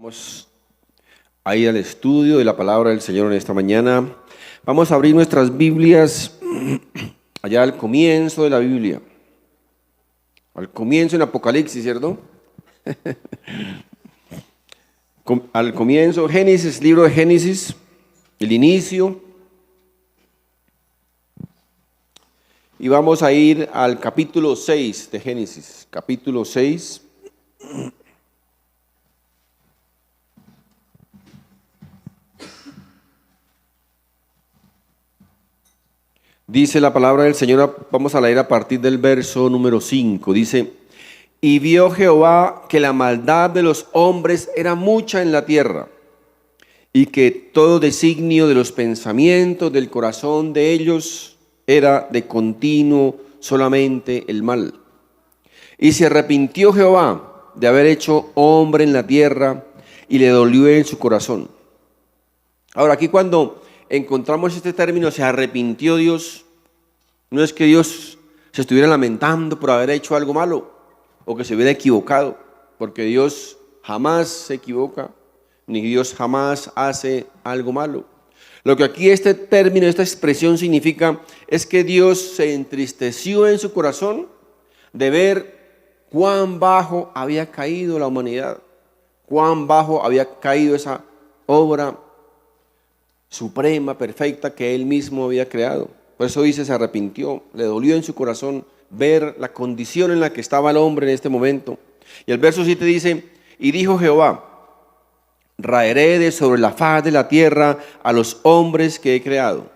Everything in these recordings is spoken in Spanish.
Vamos a ir al estudio de la palabra del Señor en esta mañana. Vamos a abrir nuestras Biblias allá al comienzo de la Biblia. Al comienzo en Apocalipsis, ¿cierto? Al comienzo, Génesis, libro de Génesis, el inicio. Y vamos a ir al capítulo 6 de Génesis, capítulo 6. Dice la palabra del Señor, vamos a leer a partir del verso número 5. Dice: y vio Jehová que la maldad de los hombres era mucha en la tierra, y que todo designio de los pensamientos del corazón de ellos era de continuo solamente el mal. Y se arrepintió Jehová de haber hecho hombre en la tierra, y le dolió en su corazón. Ahora, aquí cuando encontramos este término, se arrepintió Dios, no es que Dios se estuviera lamentando por haber hecho algo malo o que se hubiera equivocado, porque Dios jamás se equivoca, ni Dios jamás hace algo malo. Lo que aquí este término, esta expresión significa es que Dios se entristeció en su corazón de ver cuán bajo había caído la humanidad, cuán bajo había caído esa obra suprema, perfecta, que Él mismo había creado. Por eso dice, se arrepintió, le dolió en su corazón ver la condición en la que estaba el hombre en este momento. Y el verso 7 dice: y dijo Jehová, raeré de sobre la faz de la tierra a los hombres que he creado,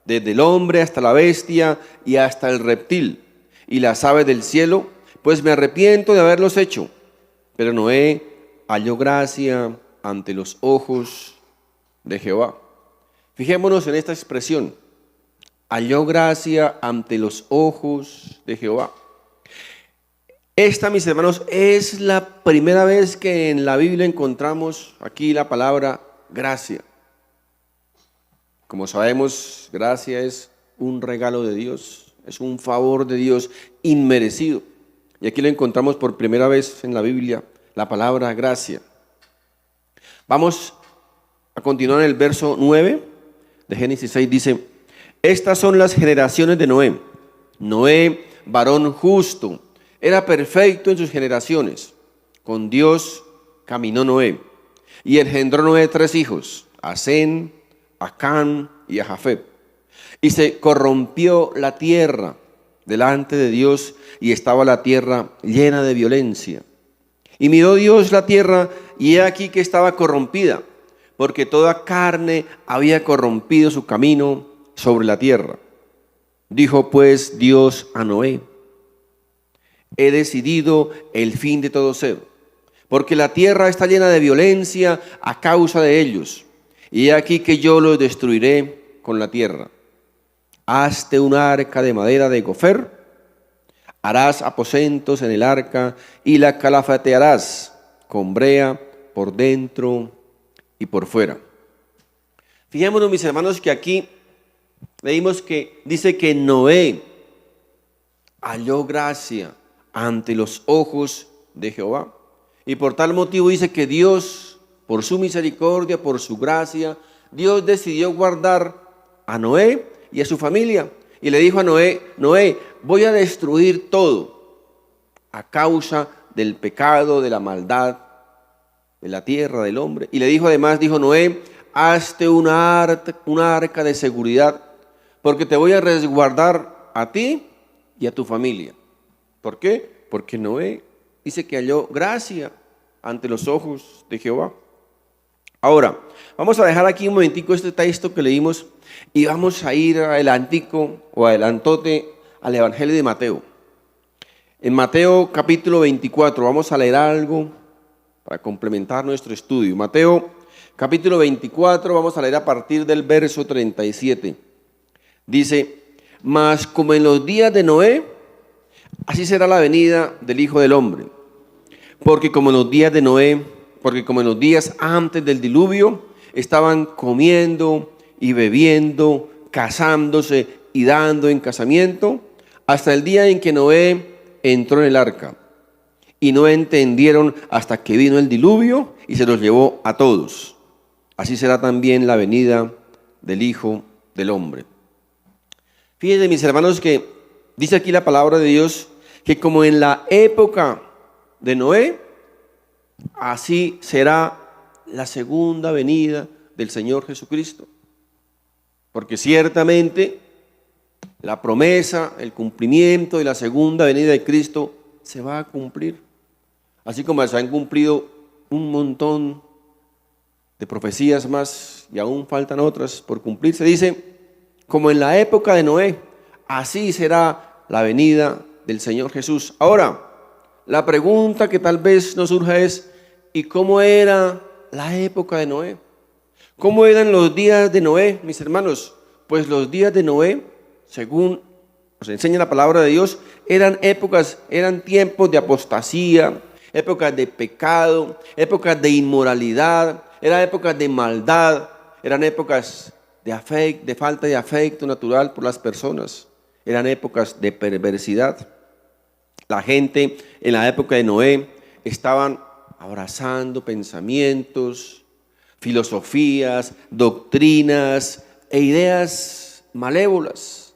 desde el hombre hasta la bestia y hasta el reptil y las aves del cielo, pues me arrepiento de haberlos hecho. Pero Noé halló gracia ante los ojos de Jehová. Fijémonos en esta expresión: halló gracia ante los ojos de Jehová. Esta, mis hermanos, es la primera vez que en la Biblia encontramos aquí la palabra gracia. Como sabemos, gracia es un regalo de Dios, es un favor de Dios inmerecido. Y aquí lo encontramos por primera vez en la Biblia, la palabra gracia. Vamos a continuar en el verso 9 de Génesis 6, dice: estas son las generaciones de Noé. Noé, varón justo, era perfecto en sus generaciones. Con Dios caminó Noé, y engendró Noé 3 hijos, a Sem, a Cam y a Jafet. Y se corrompió la tierra delante de Dios, y estaba la tierra llena de violencia. Y miró Dios la tierra, y he aquí que estaba corrompida, porque toda carne había corrompido su camino sobre la tierra. Dijo pues Dios a Noé: he decidido el fin de todo ser, porque la tierra está llena de violencia a causa de ellos, y he aquí que yo los destruiré con la tierra. Hazte un arca de madera de gofer, harás aposentos en el arca, y la calafatearás con brea por dentro y por fuera. Fijémonos, mis hermanos, que aquí leímos que dice que Noé halló gracia ante los ojos de Jehová. Y por tal motivo dice que Dios, por su misericordia, por su gracia, Dios decidió guardar a Noé y a su familia. Y le dijo a Noé: Noé, voy a destruir todo a causa del pecado, de la maldad de la tierra, del hombre. Y le dijo además, dijo Noé: hazte una arca de seguridad, porque te voy a resguardar a ti y a tu familia. ¿Por qué? Porque Noé dice que halló gracia ante los ojos de Jehová. Ahora, vamos a dejar aquí un momentico este texto que leímos y vamos a ir adelantote al Evangelio de Mateo. En Mateo capítulo 24 vamos a leer algo para complementar nuestro estudio. Mateo capítulo 24, vamos a leer a partir del verso 37. Dice: mas como en los días de Noé, así será la venida del Hijo del Hombre. Porque como en los días antes del diluvio, estaban comiendo y bebiendo, casándose y dando en casamiento, hasta el día en que Noé entró en el arca. Y no entendieron hasta que vino el diluvio y se los llevó a todos. Así será también la venida del Hijo del Hombre. Fíjense, mis hermanos, que dice aquí la palabra de Dios que como en la época de Noé, así será la segunda venida del Señor Jesucristo. Porque ciertamente la promesa, el cumplimiento de la segunda venida de Cristo se va a cumplir. Así como se han cumplido un montón de profecías más y aún faltan otras por cumplirse. Dice, como en la época de Noé, así será la venida del Señor Jesús. Ahora, la pregunta que tal vez nos surja es, ¿y cómo era la época de Noé? ¿Cómo eran los días de Noé, mis hermanos? Pues los días de Noé, según nos enseña la palabra de Dios, eran tiempos de apostasía, épocas de pecado, épocas de inmoralidad, eran épocas de maldad, eran épocas de falta de afecto natural por las personas, eran épocas de perversidad. La gente en la época de Noé estaban abrazando pensamientos, filosofías, doctrinas e ideas malévolas,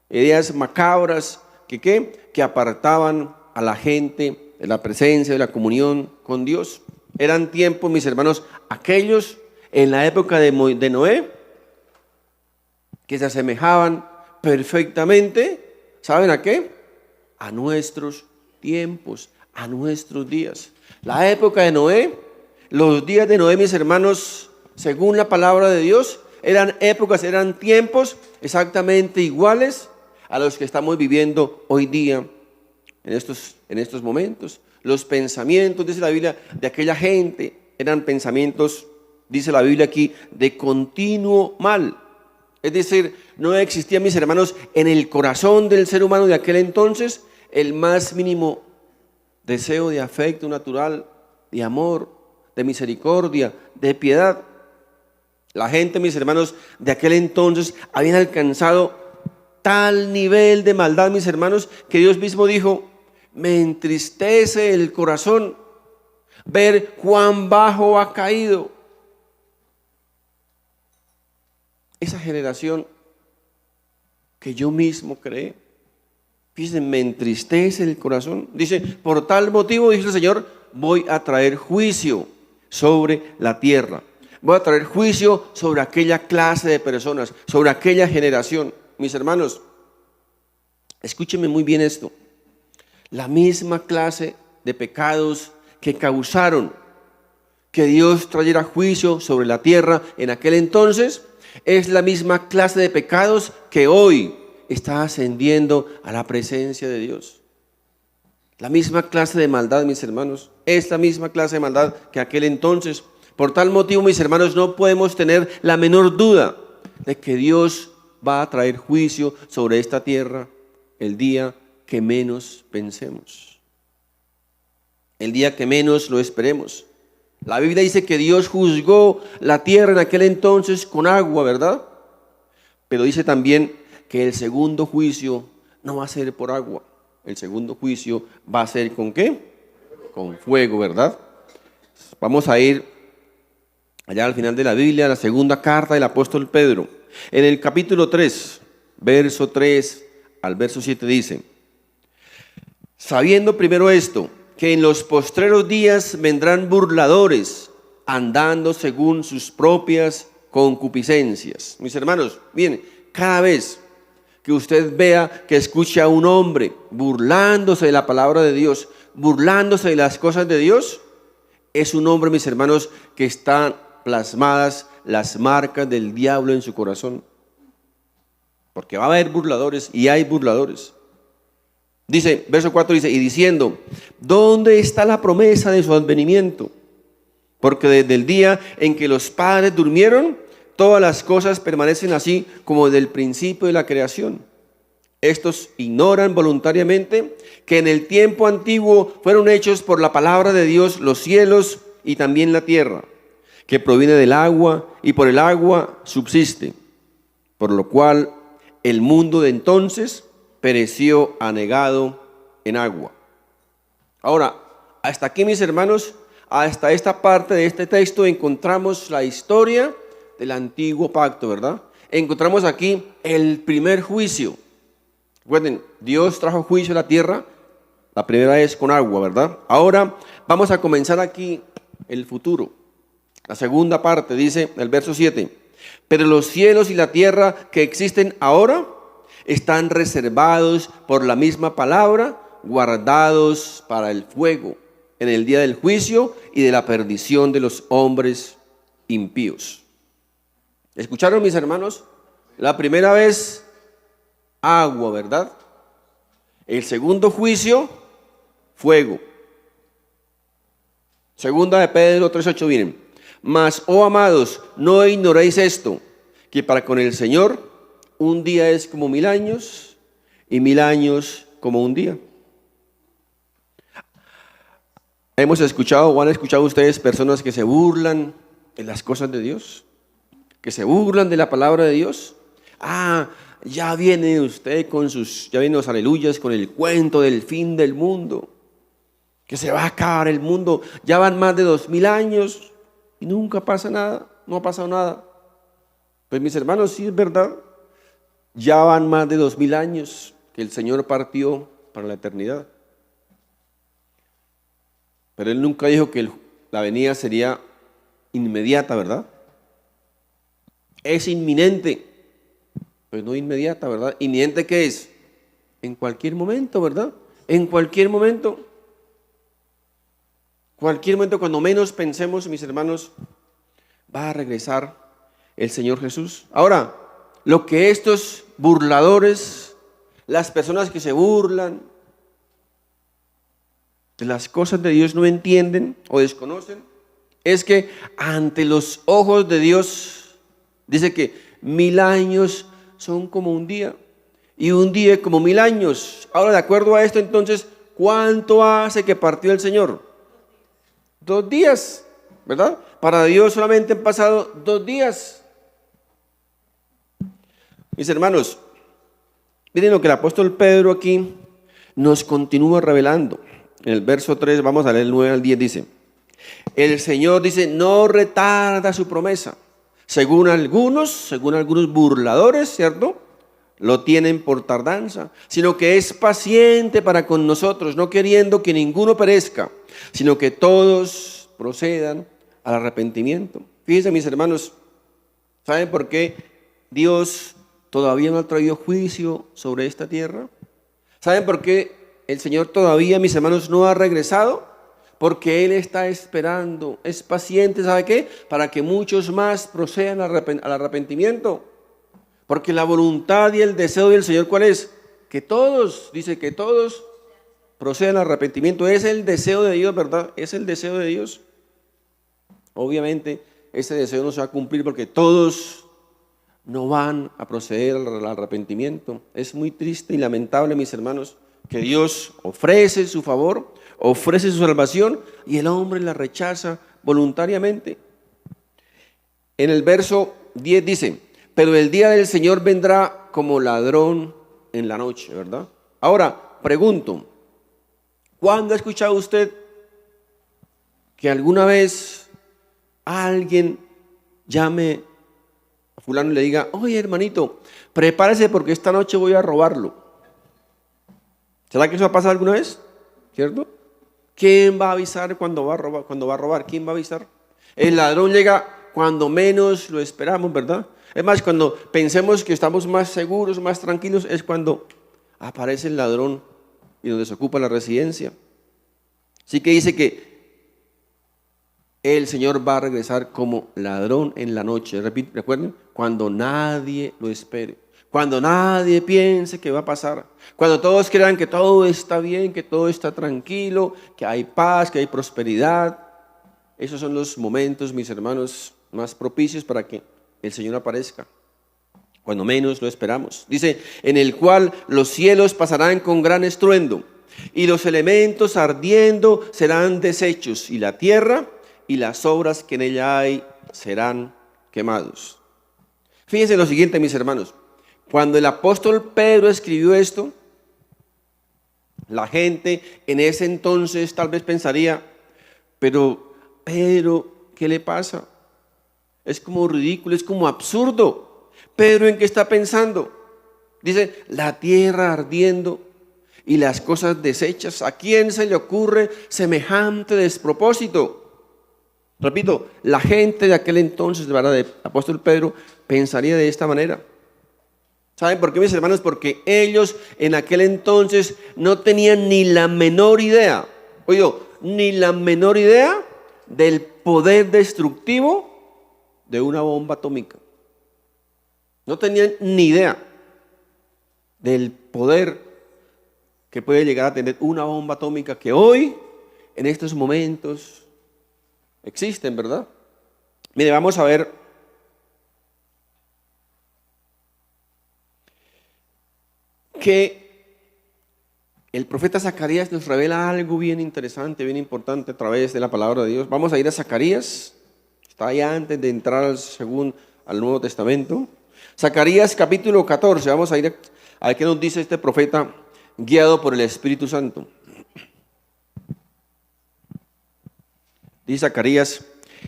ideas macabras que apartaban a la gente de la presencia, de la comunión con Dios. Eran tiempos, mis hermanos, aquellos en la época de Noé, que se asemejaban perfectamente, ¿saben a qué? A nuestros tiempos, a nuestros días. La época de Noé, los días de Noé, mis hermanos, según la palabra de Dios, eran tiempos exactamente iguales a los que estamos viviendo hoy día, en estos momentos. Los pensamientos, dice la Biblia, de aquella gente eran pensamientos, dice la Biblia aquí, de continuo mal. Es decir, no existía, mis hermanos, en el corazón del ser humano de aquel entonces el más mínimo deseo de afecto natural, de amor, de misericordia, de piedad. La gente, mis hermanos, de aquel entonces habían alcanzado tal nivel de maldad, mis hermanos, que Dios mismo dijo, me entristece el corazón ver cuán bajo ha caído esa generación que yo mismo creé. Fíjense, me entristece el corazón. Dice, por tal motivo, dice el Señor, voy a traer juicio sobre la tierra. Voy a traer juicio sobre aquella clase de personas, sobre aquella generación. Mis hermanos, escúchenme muy bien esto. La misma clase de pecados que causaron que Dios trayera juicio sobre la tierra en aquel entonces, es la misma clase de pecados que hoy está ascendiendo a la presencia de Dios. La misma clase de maldad, mis hermanos, es la misma clase de maldad que aquel entonces. Por tal motivo, mis hermanos, no podemos tener la menor duda de que Dios va a traer juicio sobre esta tierra el día que menos pensemos, el día que menos lo esperemos. La Biblia dice que Dios juzgó la tierra en aquel entonces con agua, ¿verdad? Pero dice también que el segundo juicio no va a ser por agua. El segundo juicio va a ser ¿con qué? Con fuego, ¿verdad? Vamos a ir allá al final de la Biblia, a la segunda carta del apóstol Pedro. En el capítulo 3, verso 3 al verso 7 dice, sabiendo primero esto, que en los postreros días vendrán burladores, andando según sus propias concupiscencias. Mis hermanos, miren, cada vez que usted vea, que escuche a un hombre burlándose de la palabra de Dios, burlándose de las cosas de Dios, es un hombre, mis hermanos, que están plasmadas las marcas del diablo en su corazón. Porque va a haber burladores y hay burladores. Dice, verso 4 dice, y diciendo, ¿dónde está la promesa de su advenimiento? Porque desde el día en que los padres durmieron, todas las cosas permanecen así como desde el principio de la creación. Estos ignoran voluntariamente que en el tiempo antiguo fueron hechos por la palabra de Dios los cielos y también la tierra, que proviene del agua y por el agua subsiste, por lo cual el mundo de entonces pereció anegado en agua. Ahora, hasta aquí, mis hermanos, hasta esta parte de este texto encontramos la historia del antiguo pacto, ¿verdad? Encontramos aquí el primer juicio. Recuerden, Dios trajo juicio a la tierra, la primera vez con agua, ¿verdad? Ahora vamos a comenzar aquí el futuro. La segunda parte dice el verso 7. Pero los cielos y la tierra que existen ahora están reservados por la misma palabra, guardados para el fuego, en el día del juicio y de la perdición de los hombres impíos. ¿Escucharon, mis hermanos? La primera vez, agua, ¿verdad? El segundo juicio, fuego. Segunda de Pedro 3:8, miren. Mas, oh amados, no ignoréis esto, que para con el Señor un día es como 1000 años y 1000 años como un día. Hemos escuchado o han escuchado ustedes personas que se burlan de las cosas de Dios, que se burlan de la palabra de Dios. Ya viene usted ya vienen los aleluyas con el cuento del fin del mundo, que se va a acabar el mundo. Ya van más de 2000 años y nunca pasa nada, no ha pasado nada. Pues mis hermanos, sí es verdad, ya van más de 2000 años que el Señor partió para la eternidad. Pero Él nunca dijo que la venida sería inmediata, ¿verdad? Es inminente, pues no inmediata, ¿verdad? ¿Inminente qué es? En cualquier momento, ¿verdad? En cualquier momento. Cualquier momento, cuando menos pensemos, mis hermanos, va a regresar el Señor Jesús. Ahora, lo que estos burladores, las personas que se burlan de las cosas de Dios, no entienden o desconocen, es que ante los ojos de Dios, dice que 1000 años son como un día y un día como 1000 años. Ahora, de acuerdo a esto, entonces, ¿cuánto hace que partió el Señor? 2 días, ¿verdad? Para Dios solamente han pasado 2 días. Mis hermanos, miren lo que el apóstol Pedro aquí nos continúa revelando. En el verso 3, vamos a leer el 9 al 10, dice: el Señor dice, no retarda su promesa, según algunos burladores, ¿cierto?, lo tienen por tardanza, sino que es paciente para con nosotros, no queriendo que ninguno perezca, sino que todos procedan al arrepentimiento. Fíjense, mis hermanos, ¿saben por qué Dios todavía no ha traído juicio sobre esta tierra? ¿Saben por qué el Señor todavía, mis hermanos, no ha regresado? Porque Él está esperando, es paciente, ¿sabe qué? Para que muchos más procedan al arrepentimiento. Porque la voluntad y el deseo del Señor, ¿cuál es? Que todos, dice que todos procedan al arrepentimiento. Es el deseo de Dios, ¿verdad? Es el deseo de Dios. Obviamente, ese deseo no se va a cumplir porque todos no van a proceder al arrepentimiento. Es muy triste y lamentable, mis hermanos, que Dios ofrece su favor, ofrece su salvación y el hombre la rechaza voluntariamente. En el verso 10 dice: pero el día del Señor vendrá como ladrón en la noche, ¿verdad? Ahora, pregunto, ¿cuándo ha escuchado usted que alguna vez alguien llame a fulano y le diga: oye, hermanito, prepárese porque esta noche voy a robarlo? ¿Será que eso ha pasado alguna vez? ¿Cierto? ¿Quién va a avisar cuando va a robar? ¿Quién va a avisar? El ladrón llega cuando menos lo esperamos, ¿verdad? Es más, cuando pensemos que estamos más seguros, más tranquilos, es cuando aparece el ladrón y nos desocupa la residencia. Así que dice que el Señor va a regresar como ladrón en la noche. Recuerden, cuando nadie lo espere, cuando nadie piense que va a pasar, cuando todos crean que todo está bien, que todo está tranquilo, que hay paz, que hay prosperidad. Esos son los momentos, mis hermanos, más propicios para que el Señor aparezca, cuando menos lo esperamos. Dice: en el cual los cielos pasarán con gran estruendo, y los elementos ardiendo serán deshechos, y la tierra y las obras que en ella hay serán quemados. Fíjense lo siguiente, mis hermanos. Cuando el apóstol Pedro escribió esto, la gente en ese entonces tal vez pensaría: pero Pedro, ¿qué le pasa? Es como ridículo, es como absurdo. Pedro, ¿en qué está pensando? Dice, la tierra ardiendo y las cosas deshechas. ¿A quién se le ocurre semejante despropósito? Repito, la gente de aquel entonces, de verdad, de apóstol Pedro, pensaría de esta manera. ¿Saben por qué, mis hermanos? Porque ellos en aquel entonces no tenían ni la menor idea, ni la menor idea del poder destructivo de una bomba atómica. No tenían ni idea del poder que puede llegar a tener una bomba atómica que hoy, en estos momentos, existen, ¿verdad? Mire, vamos a ver que el profeta Zacarías nos revela algo bien interesante, bien importante a través de la palabra de Dios. Vamos a ir a Zacarías, está ahí antes de entrar al Nuevo Testamento. Zacarías capítulo 14, vamos a ir a ver qué nos dice este profeta guiado por el Espíritu Santo. Dice Zacarías,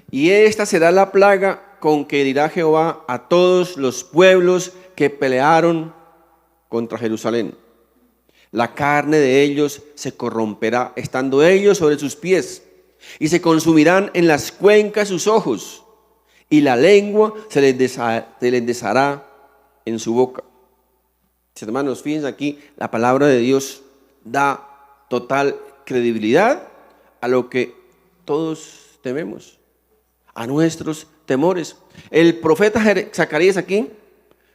y esta será la plaga con que dirá Jehová a todos los pueblos que pelearon contra Jerusalén. La carne de ellos se corromperá, estando ellos sobre sus pies, y se consumirán en las cuencas sus ojos, y la lengua se les deshará en su boca. Hermanos, fíjense aquí, la palabra de Dios da total credibilidad a lo que todos tememos, a nuestros temores. El profeta Zacarías aquí,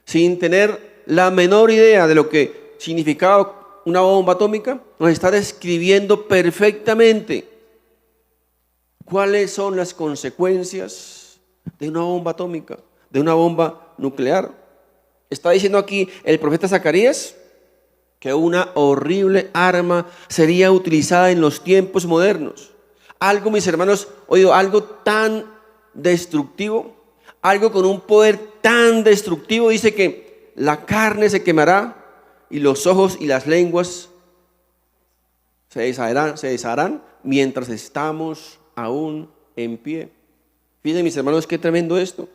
sin tener la menor idea de lo que significaba una bomba atómica, nos está describiendo perfectamente cuáles son las consecuencias de una bomba atómica, de una bomba nuclear. Está diciendo aquí el profeta Zacarías que una horrible arma sería utilizada en los tiempos modernos. Algo, mis hermanos, algo tan destructivo, algo con un poder tan destructivo. Dice que la carne se quemará y los ojos y las lenguas se desharán mientras estamos aún en pie. Fíjense, mis hermanos, qué tremendo esto.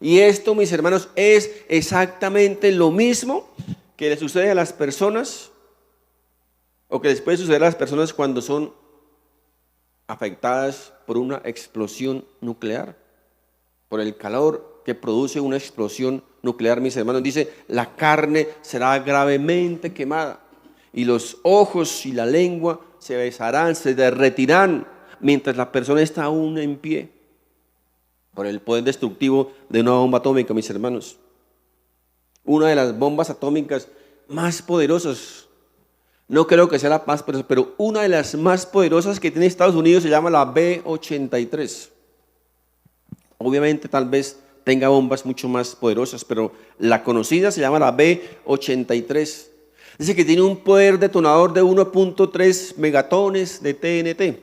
Y esto, mis hermanos, es exactamente lo mismo que le sucede a las personas, o que les puede suceder a las personas cuando son afectadas por una explosión nuclear, por el calor que produce una explosión nuclear, mis hermanos. Dice, la carne será gravemente quemada y los ojos y la lengua se besarán, se derretirán mientras la persona está aún en pie, por el poder destructivo de una bomba atómica, mis hermanos. Una de las bombas atómicas más poderosas, no creo que sea la más poderosa, pero una de las más poderosas que tiene Estados Unidos se llama la B-83. Obviamente tal vez tenga bombas mucho más poderosas, pero la conocida se llama la B-83. Dice que tiene un poder detonador de 1.3 megatones de TNT.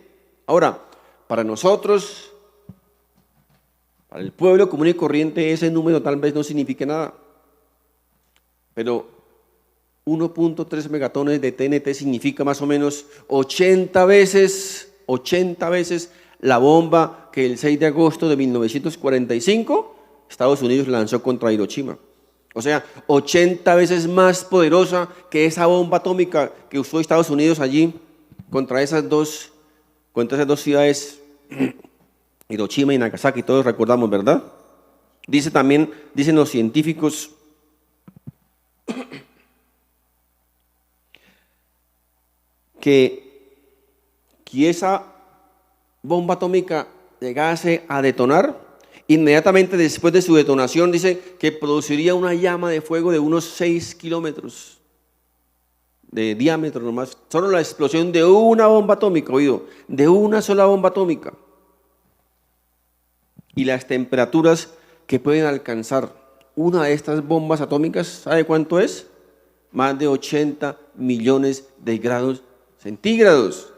Ahora, para nosotros, para el pueblo común y corriente, ese número tal vez no signifique nada, pero 1.3 megatones de TNT significa más o menos 80 veces la bomba que el 6 de agosto de 1945 Estados Unidos lanzó contra Hiroshima. O sea, 80 veces más poderosa que esa bomba atómica que usó Estados Unidos allí contra esas dos ciudades, Hiroshima y Nagasaki, todos recordamos, ¿verdad? Dicen los científicos que esa bomba atómica llegase a detonar, inmediatamente después de su detonación, dice que produciría una llama de fuego de unos 6 kilómetros de diámetro nomás. Solo la explosión de una bomba atómica, de una sola bomba atómica. Y las temperaturas que pueden alcanzar una de estas bombas atómicas, ¿sabe cuánto es? Más de 80 millones de grados centígrados.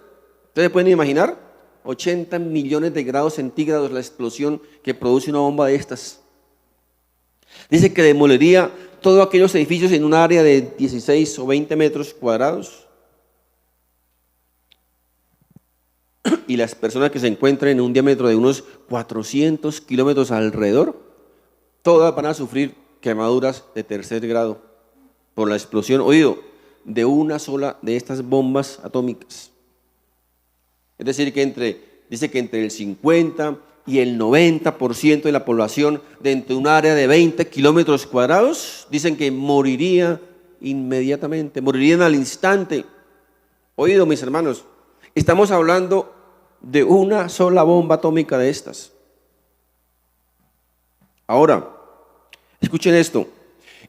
¿Ustedes pueden imaginar? 80 millones de grados centígrados la explosión que produce una bomba de estas. Dice que demoliría todos aquellos edificios en un área de 16 o 20 metros cuadrados. y las personas que se encuentren en un diámetro de unos 400 kilómetros alrededor, todas van a sufrir quemaduras de tercer grado por la explosión, oído, de una sola de estas bombas atómicas. Es decir, dice que entre el 50 y el 90% de la población dentro de un área de 20 kilómetros cuadrados, dicen que moriría inmediatamente, morirían al instante. Oído, mis hermanos, estamos hablando de una sola bomba atómica de estas. Ahora, escuchen esto,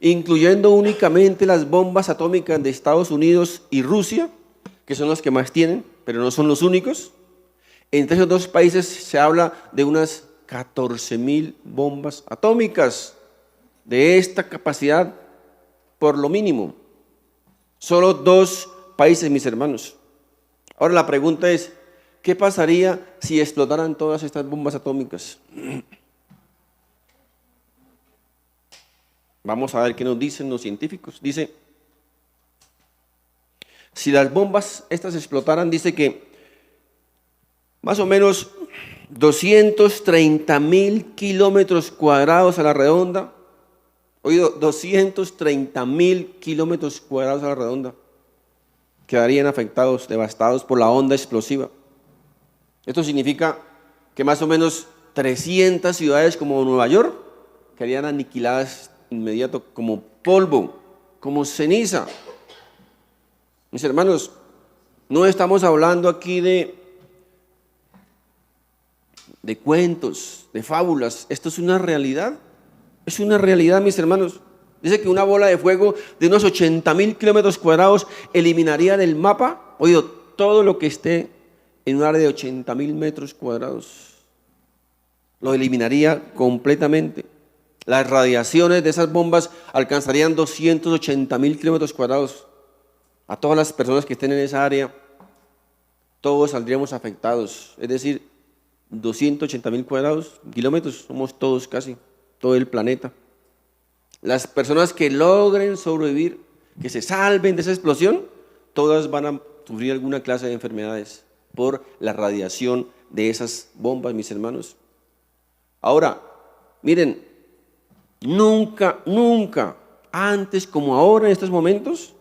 incluyendo únicamente las bombas atómicas de Estados Unidos y Rusia, que son los que más tienen, pero no son los únicos. Entre esos dos países se habla de unas 14.000 bombas atómicas de esta capacidad, por lo mínimo. Solo 2 países, mis hermanos. Ahora la pregunta es, ¿qué pasaría si explotaran todas estas bombas atómicas? Vamos a ver qué nos dicen los científicos. Dice, si las bombas estas explotaran, dice que más o menos 230.000 kilómetros cuadrados a la redonda, oído, 230.000 kilómetros cuadrados a la redonda, quedarían afectados, devastados por la onda explosiva. Esto significa que más o menos 300 ciudades como Nueva York quedarían aniquiladas inmediato como polvo, como ceniza. Mis hermanos, no estamos hablando aquí de cuentos, de fábulas. Esto es una realidad. Es una realidad, mis hermanos. Dice que una bola de fuego de unos 80.000 kilómetros cuadrados eliminaría del mapa, oído, todo lo que esté en un área de 80.000 metros cuadrados. Lo eliminaría completamente. Las radiaciones de esas bombas alcanzarían 280.000 kilómetros cuadrados. A todas las personas que estén en esa área, todos saldríamos afectados. Es decir, 280.000 kilómetros, somos todos casi, todo el planeta. Las personas que logren sobrevivir, que se salven de esa explosión, todas van a sufrir alguna clase de enfermedades por la radiación de esas bombas, mis hermanos. Ahora, miren, nunca, antes como ahora en estos momentos,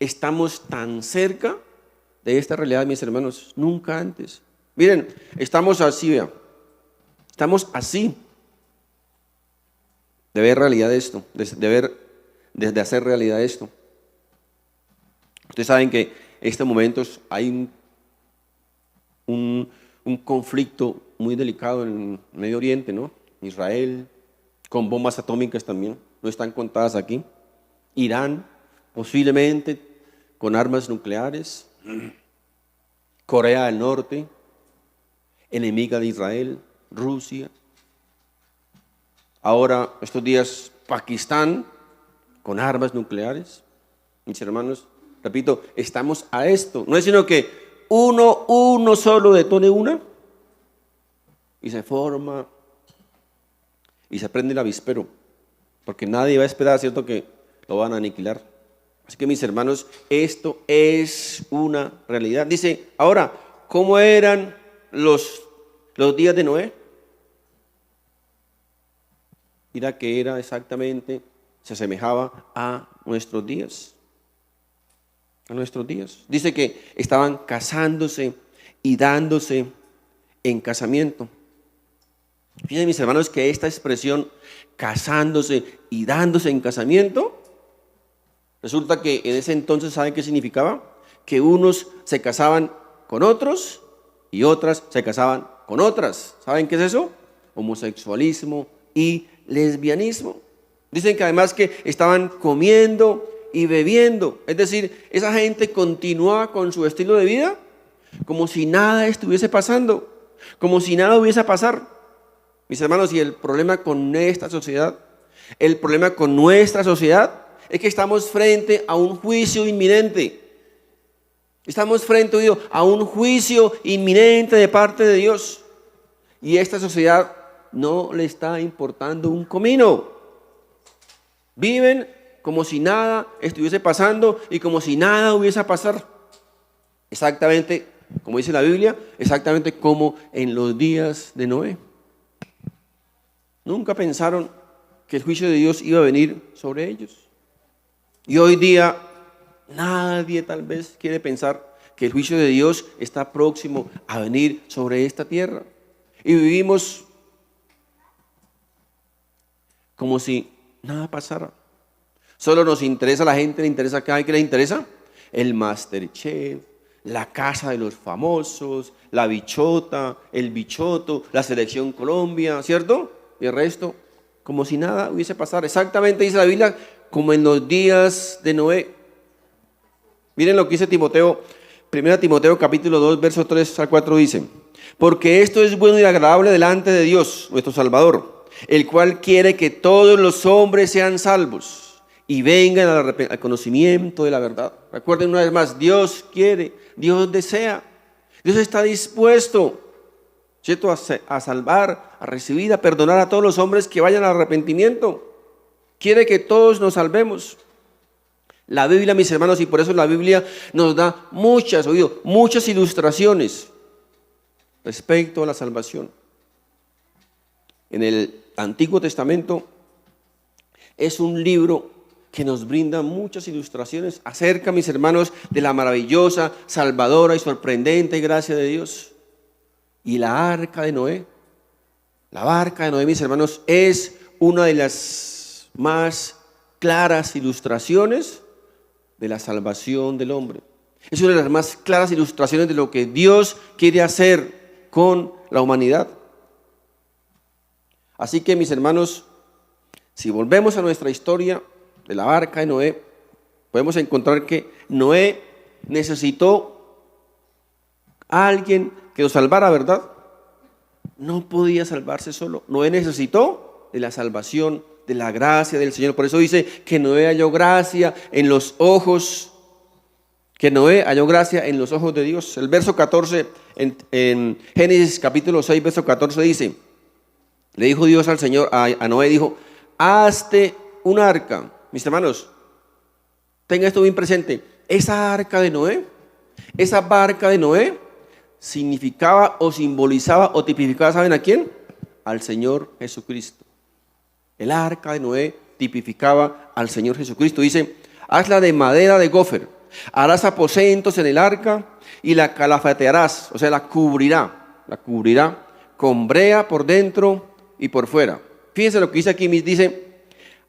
estamos tan cerca de esta realidad, mis hermanos, nunca antes. Miren, estamos así, vean, estamos así de ver realidad esto, de hacer realidad esto. Ustedes saben que en estos momentos hay un conflicto muy delicado en Medio Oriente, ¿no? Israel, con bombas atómicas también, no están contadas aquí. Irán, posiblemente con armas nucleares. Corea del Norte, enemiga de Israel. Rusia. Ahora, estos días, Pakistán, con armas nucleares. Mis hermanos, repito, estamos a esto. No es sino que uno solo detone una y se forma y se prende el avispero, porque nadie va a esperar, ¿cierto?, que lo van a aniquilar. Así que, mis hermanos, esto es una realidad. Dice, ahora, ¿cómo eran los días de Noé? Mira que era exactamente, se asemejaba a nuestros días. A nuestros días. Dice que estaban casándose y dándose en casamiento. Fíjense, mis hermanos, que esta expresión, casándose y dándose en casamiento, resulta que en ese entonces, ¿saben qué significaba? Que unos se casaban con otros y otras se casaban con otras. ¿Saben qué es eso? Homosexualismo y lesbianismo. Dicen que además que estaban comiendo y bebiendo. Es decir, esa gente continuaba con su estilo de vida como si nada estuviese pasando, como si nada hubiese a pasar. Mis hermanos, y el problema con esta sociedad, el problema con nuestra sociedad es que estamos frente a un juicio inminente. Estamos frente a un juicio inminente de parte de Dios. Y esta sociedad no le está importando un comino. Viven como si nada estuviese pasando y como si nada hubiese a pasar. Exactamente como dice la Biblia, exactamente como en los días de Noé. Nunca pensaron que el juicio de Dios iba a venir sobre ellos. Y hoy día nadie tal vez quiere pensar que el juicio de Dios está próximo a venir sobre esta tierra. Y vivimos como si nada pasara. Solo nos interesa, a la gente le interesa, ¿qué le interesa? El MasterChef, la casa de los famosos, la bichota, el bichoto, la selección Colombia, ¿cierto? Y el resto, como si nada hubiese pasado. Exactamente dice la Biblia, como en los días de Noé. Miren lo que dice Timoteo, 1 Timoteo capítulo 2, versos 3 al 4 dice: porque esto es bueno y agradable delante de Dios, nuestro Salvador, el cual quiere que todos los hombres sean salvos y vengan al conocimiento de la verdad. Recuerden una vez más, Dios quiere, Dios desea, Dios está dispuesto, ¿cierto?, a salvar, a recibir, a perdonar a todos los hombres que vayan al arrepentimiento. Quiere que todos nos salvemos. La Biblia, mis hermanos, y por eso la Biblia nos da muchas ilustraciones respecto a la salvación. En el Antiguo Testamento es un libro que nos brinda muchas ilustraciones acerca, mis hermanos, de la maravillosa, salvadora y sorprendente gracia de Dios. Y la arca de Noé, mis hermanos, es una de las más claras ilustraciones de la salvación del hombre. Es una de las más claras ilustraciones de lo que Dios quiere hacer con la humanidad. Así que, mis hermanos, si volvemos a nuestra historia de la arca de Noé, podemos encontrar que Noé necesitó a alguien que lo salvara, ¿verdad? No podía salvarse solo. Noé necesitó de la salvación, de la gracia del Señor. Por eso dice que Noé halló gracia en los ojos, de Dios. El verso 14 en Génesis capítulo 6, verso 14 dice: le dijo Dios al Señor, a Noé, dijo: hazte un arca. Mis hermanos, tenga esto bien presente. Esa arca de Noé, esa barca de Noé, significaba o simbolizaba o tipificaba, ¿saben a quién? Al Señor Jesucristo. El arca de Noé tipificaba al Señor Jesucristo. Dice: hazla de madera de gofer, harás aposentos en el arca y la calafatearás, o sea, la cubrirá con brea por dentro y por fuera. Fíjense lo que dice aquí, dice: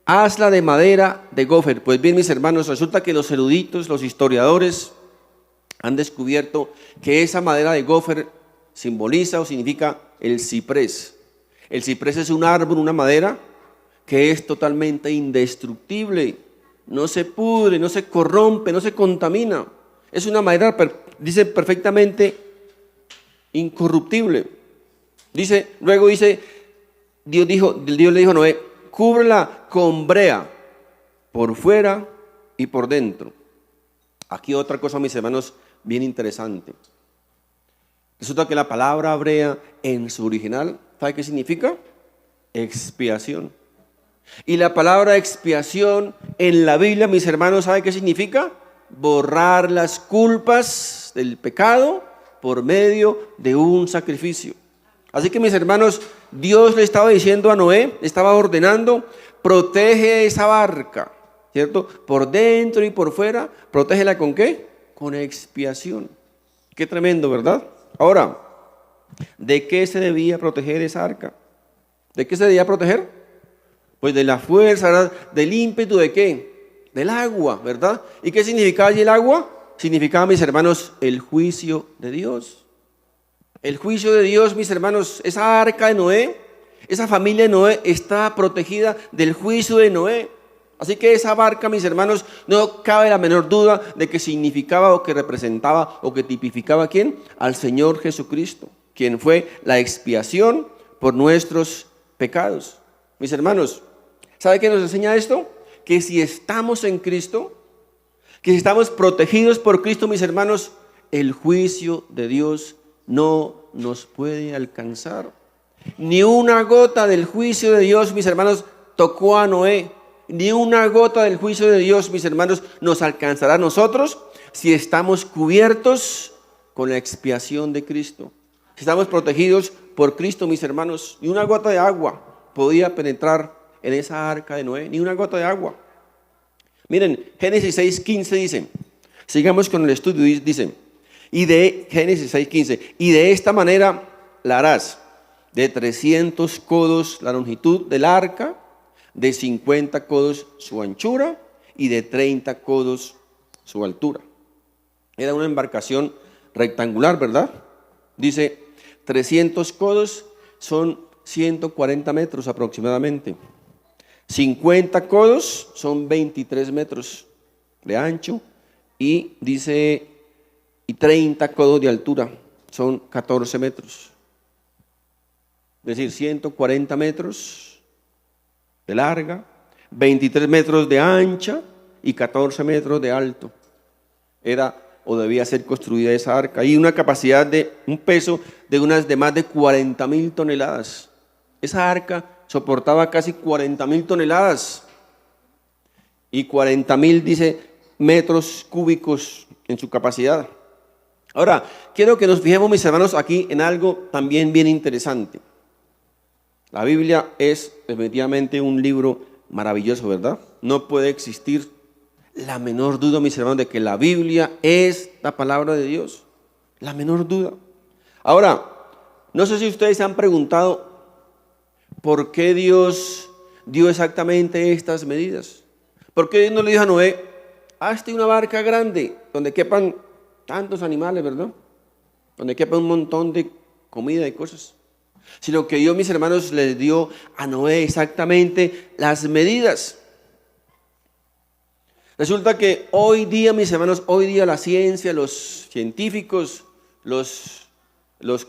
hazla de madera de gofer. Pues bien, mis hermanos, resulta que los eruditos, los historiadores, han descubierto que esa madera de gofer simboliza o significa el ciprés. El ciprés es un árbol, una madera que es totalmente indestructible, no se pudre, no se corrompe, no se contamina. Es una madera, dice, perfectamente incorruptible. Luego dice, Dios le dijo a Noé: cúbrela con brea por fuera y por dentro. Aquí otra cosa, mis hermanos, bien interesante. Resulta que la palabra brea en su original, ¿sabe qué significa? Expiación. Y la palabra expiación en la Biblia, mis hermanos, ¿sabe qué significa? Borrar las culpas del pecado por medio de un sacrificio. Así que, mis hermanos, Dios le estaba diciendo a Noé, le estaba ordenando: protege esa barca, ¿cierto? Por dentro y por fuera. ¿Protégela con qué? Con expiación. Qué tremendo, ¿verdad? Ahora, ¿de qué se debía proteger esa arca? ¿De qué se debía proteger? Pues de la fuerza, ¿verdad? Del ímpetu, ¿de qué? Del agua, ¿verdad? ¿Y qué significaba allí el agua? Significaba, mis hermanos, el juicio de Dios. El juicio de Dios, mis hermanos. Esa arca de Noé, esa familia de Noé está protegida del juicio de Noé. Así que esa barca, mis hermanos, no cabe la menor duda de que significaba o que representaba o que tipificaba ¿a quién? Al Señor Jesucristo, quien fue la expiación por nuestros pecados. Mis hermanos, ¿sabe qué nos enseña esto? Que si estamos en Cristo, que si estamos protegidos por Cristo, mis hermanos, el juicio de Dios no nos puede alcanzar. Ni una gota del juicio de Dios, mis hermanos, tocó a Noé. Ni una gota del juicio de Dios, mis hermanos, nos alcanzará a nosotros si estamos cubiertos con la expiación de Cristo. Estamos protegidos por Cristo, mis hermanos. Ni una gota de agua podía penetrar en esa arca de Noé, ni una gota de agua. Miren, Génesis 6:15 dice, sigamos con el estudio, dice, Génesis 6:15, y de esta manera la harás, de 300 codos la longitud del arca, de 50 codos su anchura y de 30 codos su altura. Era una embarcación rectangular, ¿verdad? Dice, 300 codos son 140 metros aproximadamente. 50 codos son 23 metros de ancho y dice, y 30 codos de altura son 14 metros. Es decir, 140 metros de larga, 23 metros de ancha y 14 metros de alto. Era o debía ser construida esa arca. Y una capacidad de un peso de más de 40.000 toneladas. Esa arca soportaba casi 40.000 toneladas. Y 40.000, dice, metros cúbicos en su capacidad. Ahora, quiero que nos fijemos, mis hermanos, aquí en algo también bien interesante. La Biblia es definitivamente un libro maravilloso, ¿verdad? No puede existir la menor duda, mis hermanos, de que la Biblia es la palabra de Dios. La menor duda. Ahora, no sé si ustedes se han preguntado por qué Dios dio exactamente estas medidas. ¿Por qué Dios no le dijo a Noé, hazte una barca grande donde quepan tantos animales, ¿verdad? Donde quepa un montón de comida y cosas. Sino que Dios, mis hermanos, les dio a Noé exactamente las medidas. Resulta que hoy día, mis hermanos, hoy día la ciencia, los científicos, los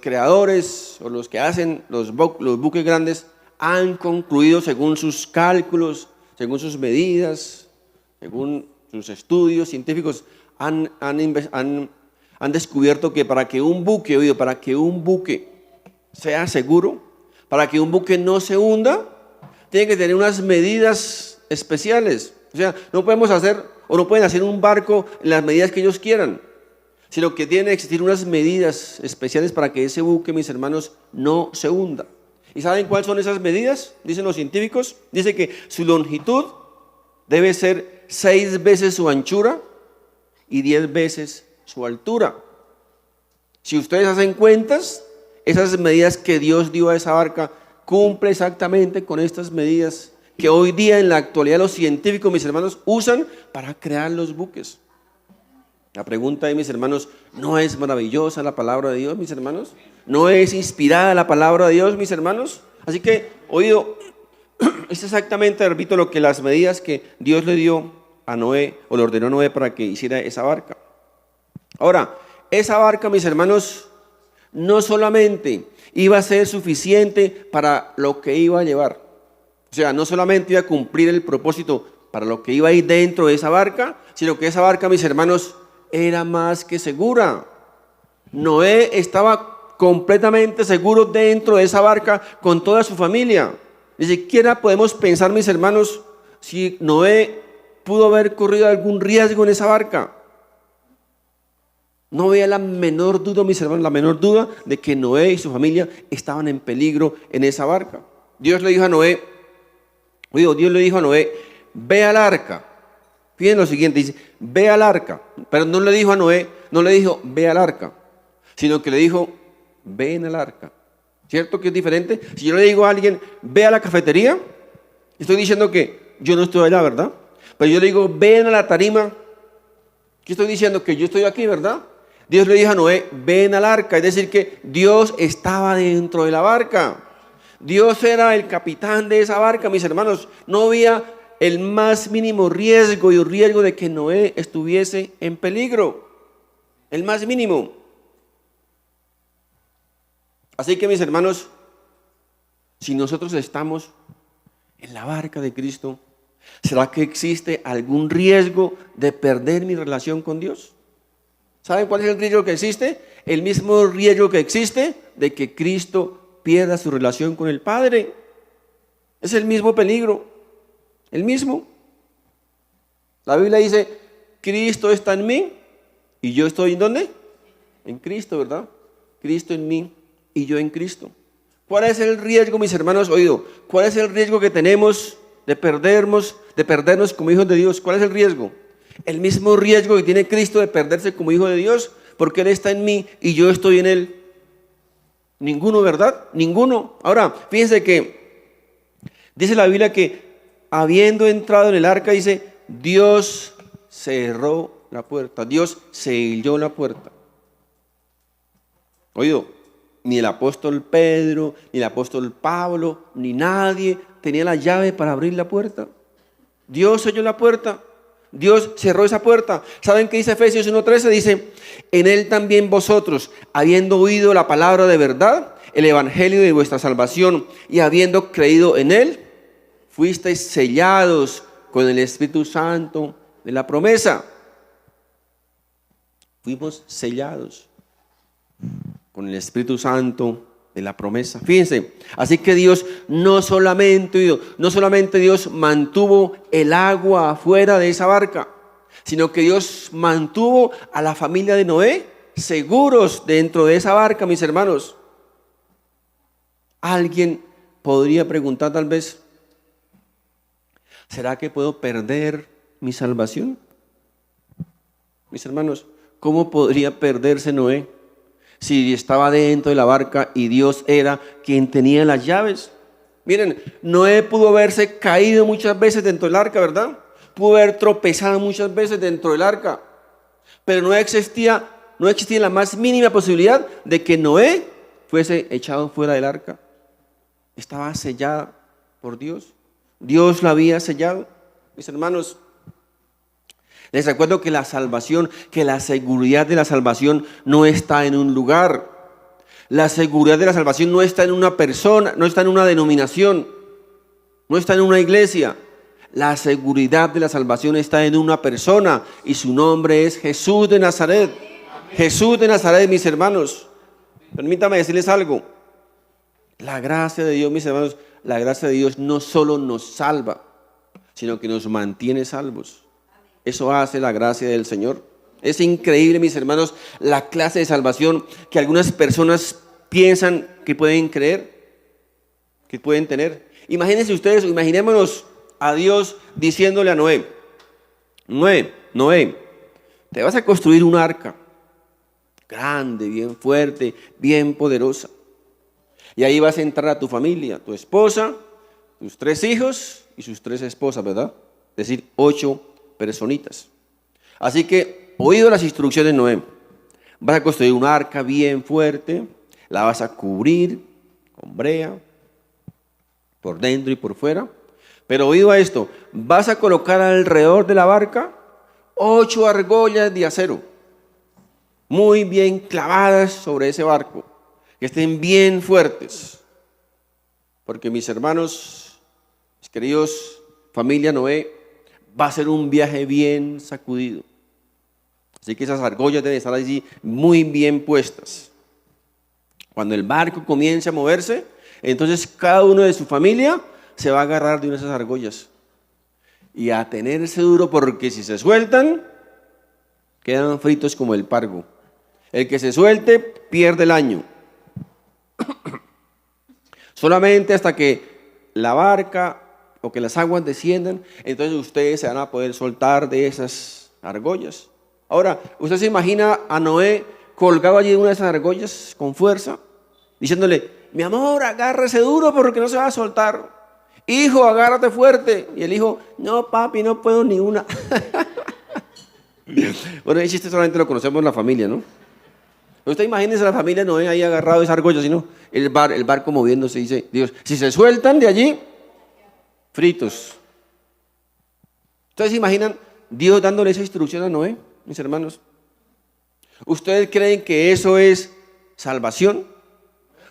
creadores o los que hacen los buques grandes han concluido según sus cálculos, según sus medidas, según sus estudios científicos, han descubierto que para que un buque sea seguro, para que un buque no se hunda, tiene que tener unas medidas especiales. O sea, no podemos hacer o no pueden hacer un barco en las medidas que ellos quieran, sino que tienen que existir unas medidas especiales para que ese buque, mis hermanos, no se hunda. ¿Y saben cuáles son esas medidas? Dicen los científicos. Dice que su longitud debe ser 6 veces su anchura y 10 veces su altura. Si ustedes hacen cuentas, esas medidas que Dios dio a esa barca cumple exactamente con estas medidas que hoy día en la actualidad los científicos, mis hermanos, usan para crear los buques. La pregunta es, mis hermanos, ¿no es maravillosa la palabra de Dios, mis hermanos? ¿No es inspirada la palabra de Dios, mis hermanos? Así que, oído, es exactamente, repito, lo que las medidas que Dios le dio a Noé, o le ordenó a Noé para que hiciera esa barca. Ahora, esa barca, mis hermanos, no solamente iba a ser suficiente para lo que iba a llevar. O sea, no solamente iba a cumplir el propósito para lo que iba a ir dentro de esa barca, sino que esa barca, mis hermanos, era más que segura. Noé estaba completamente seguro dentro de esa barca con toda su familia. Ni siquiera podemos pensar, mis hermanos, si Noé pudo haber corrido algún riesgo en esa barca. No había la menor duda, mis hermanos, la menor duda de que Noé y su familia estaban en peligro en esa barca. Dios le dijo a Noé, ve al arca. Fíjense lo siguiente, dice, ve al arca. Pero no le dijo a Noé, no le dijo, ve al arca, sino que le dijo, ven al arca. ¿Cierto que es diferente? Si yo le digo a alguien, ve a la cafetería, estoy diciendo que yo no estoy allá, ¿verdad? Pero yo le digo, ven a la tarima, ¿qué estoy diciendo? Que yo estoy aquí, ¿verdad? Dios le dijo a Noé, ven al arca, es decir que Dios estaba dentro de la barca. Dios era el capitán de esa barca, mis hermanos. No había el más mínimo riesgo de que Noé estuviese en peligro. El más mínimo. Así que, mis hermanos, si nosotros estamos en la barca de Cristo, ¿será que existe algún riesgo de perder mi relación con Dios? ¿Saben cuál es el riesgo que existe? El mismo riesgo que existe de que Cristo pierda su relación con el Padre. Es el mismo peligro, el mismo. La Biblia dice, Cristo está en mí y yo estoy ¿en dónde? En Cristo, ¿verdad? Cristo en mí y yo en Cristo. ¿Cuál es el riesgo, mis hermanos? Oído, ¿cuál es el riesgo que tenemos de perdernos como hijos de Dios? ¿Cuál es el riesgo? El mismo riesgo que tiene Cristo de perderse como hijo de Dios, porque Él está en mí y yo estoy en Él. Ninguno, ¿verdad? Ninguno. Ahora, fíjense que dice la Biblia que habiendo entrado en el arca, dice, Dios cerró la puerta, Dios selló la puerta. Oído, ni el apóstol Pedro, ni el apóstol Pablo, ni nadie tenía la llave para abrir la puerta. Dios selló la puerta, Dios cerró esa puerta. ¿Saben qué dice Efesios 1:13? Dice, en Él también vosotros, habiendo oído la palabra de verdad, el evangelio de vuestra salvación, y habiendo creído en Él, fuisteis sellados con el Espíritu Santo de la promesa. Fuimos sellados con el Espíritu Santo de la promesa. Fíjense, así que Dios no solamente Dios mantuvo el agua afuera de esa barca, sino que Dios mantuvo a la familia de Noé seguros dentro de esa barca, mis hermanos. Alguien podría preguntar tal vez, ¿será que puedo perder mi salvación? Mis hermanos, ¿cómo podría perderse Noé si estaba dentro de la barca y Dios era quien tenía las llaves? Miren, Noé pudo haberse caído muchas veces dentro del arca, ¿verdad? Pudo haber tropezado muchas veces dentro del arca, pero no existía la más mínima posibilidad de que Noé fuese echado fuera del arca. Estaba sellada por Dios. Dios la había sellado. Mis hermanos, les recuerdo que la salvación, que la seguridad de la salvación no está en un lugar. La seguridad de la salvación no está en una persona, no está en una denominación, no está en una iglesia. La seguridad de la salvación está en una persona y su nombre es Jesús de Nazaret. Jesús de Nazaret, mis hermanos. Permítame decirles algo. La gracia de Dios, mis hermanos, la gracia de Dios no solo nos salva, sino que nos mantiene salvos. Eso hace la gracia del Señor. Es increíble, mis hermanos, la clase de salvación que algunas personas piensan que pueden creer, que pueden tener. Imagínense ustedes, imaginémonos a Dios diciéndole a Noé, Noé, te vas a construir un arca grande, bien fuerte, bien poderosa. Y ahí vas a entrar a tu familia, tu esposa, tus 3 hijos y sus 3 esposas, ¿verdad? Es decir, 8 personitas. Así que, oído las instrucciones de Noé, vas a construir un arca bien fuerte, la vas a cubrir con brea, por dentro y por fuera. Pero oído a esto, vas a colocar alrededor de la barca 8 argollas de acero, muy bien clavadas sobre ese barco, que estén bien fuertes. Porque mis hermanos, mis queridos, familia Noé, va a ser un viaje bien sacudido. Así que esas argollas deben estar allí muy bien puestas. Cuando el barco comience a moverse, entonces cada uno de su familia se va a agarrar de una de esas argollas y a tenerse duro, porque si se sueltan, quedan fritos como el pargo. El que se suelte pierde el año. Solamente hasta que la barca o que las aguas desciendan, entonces ustedes se van a poder soltar de esas argollas. Ahora, ¿usted se imagina a Noé colgado allí de una de esas argollas con fuerza, diciéndole, mi amor, agárrese duro porque no se va a soltar? Hijo, agárrate fuerte. Y el hijo, no papi, no puedo ni una. Bueno, ese chiste solamente lo conocemos en la familia, ¿no? Usted imagínese a la familia Noé ahí agarrado de esa argolla, sino el barco moviéndose, dice Dios, si se sueltan de allí, fritos. ¿Ustedes se imaginan Dios dándole esa instrucción a Noé, mis hermanos? ¿Ustedes creen que eso es salvación?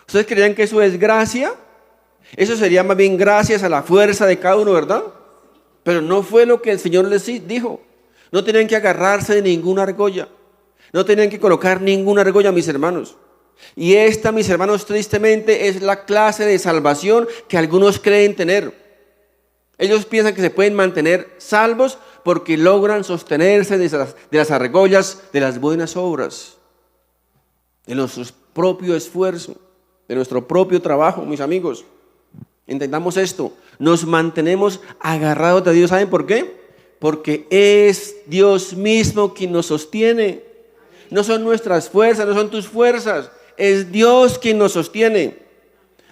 ¿Ustedes creen que eso es gracia? Eso sería más bien gracias a la fuerza de cada uno, ¿verdad? Pero no fue lo que el Señor les dijo. No tenían que agarrarse de ninguna argolla. No tenían que colocar ninguna argolla, mis hermanos. Y esta, mis hermanos, tristemente es la clase de salvación que algunos creen tener. Ellos piensan que se pueden mantener salvos porque logran sostenerse de las argollas de las buenas obras. de nuestro propio esfuerzo, de nuestro propio trabajo, mis amigos. Entendamos esto, nos mantenemos agarrados de Dios. ¿Saben por qué? Porque es Dios mismo quien nos sostiene. No son nuestras fuerzas, no son tus fuerzas, es Dios quien nos sostiene.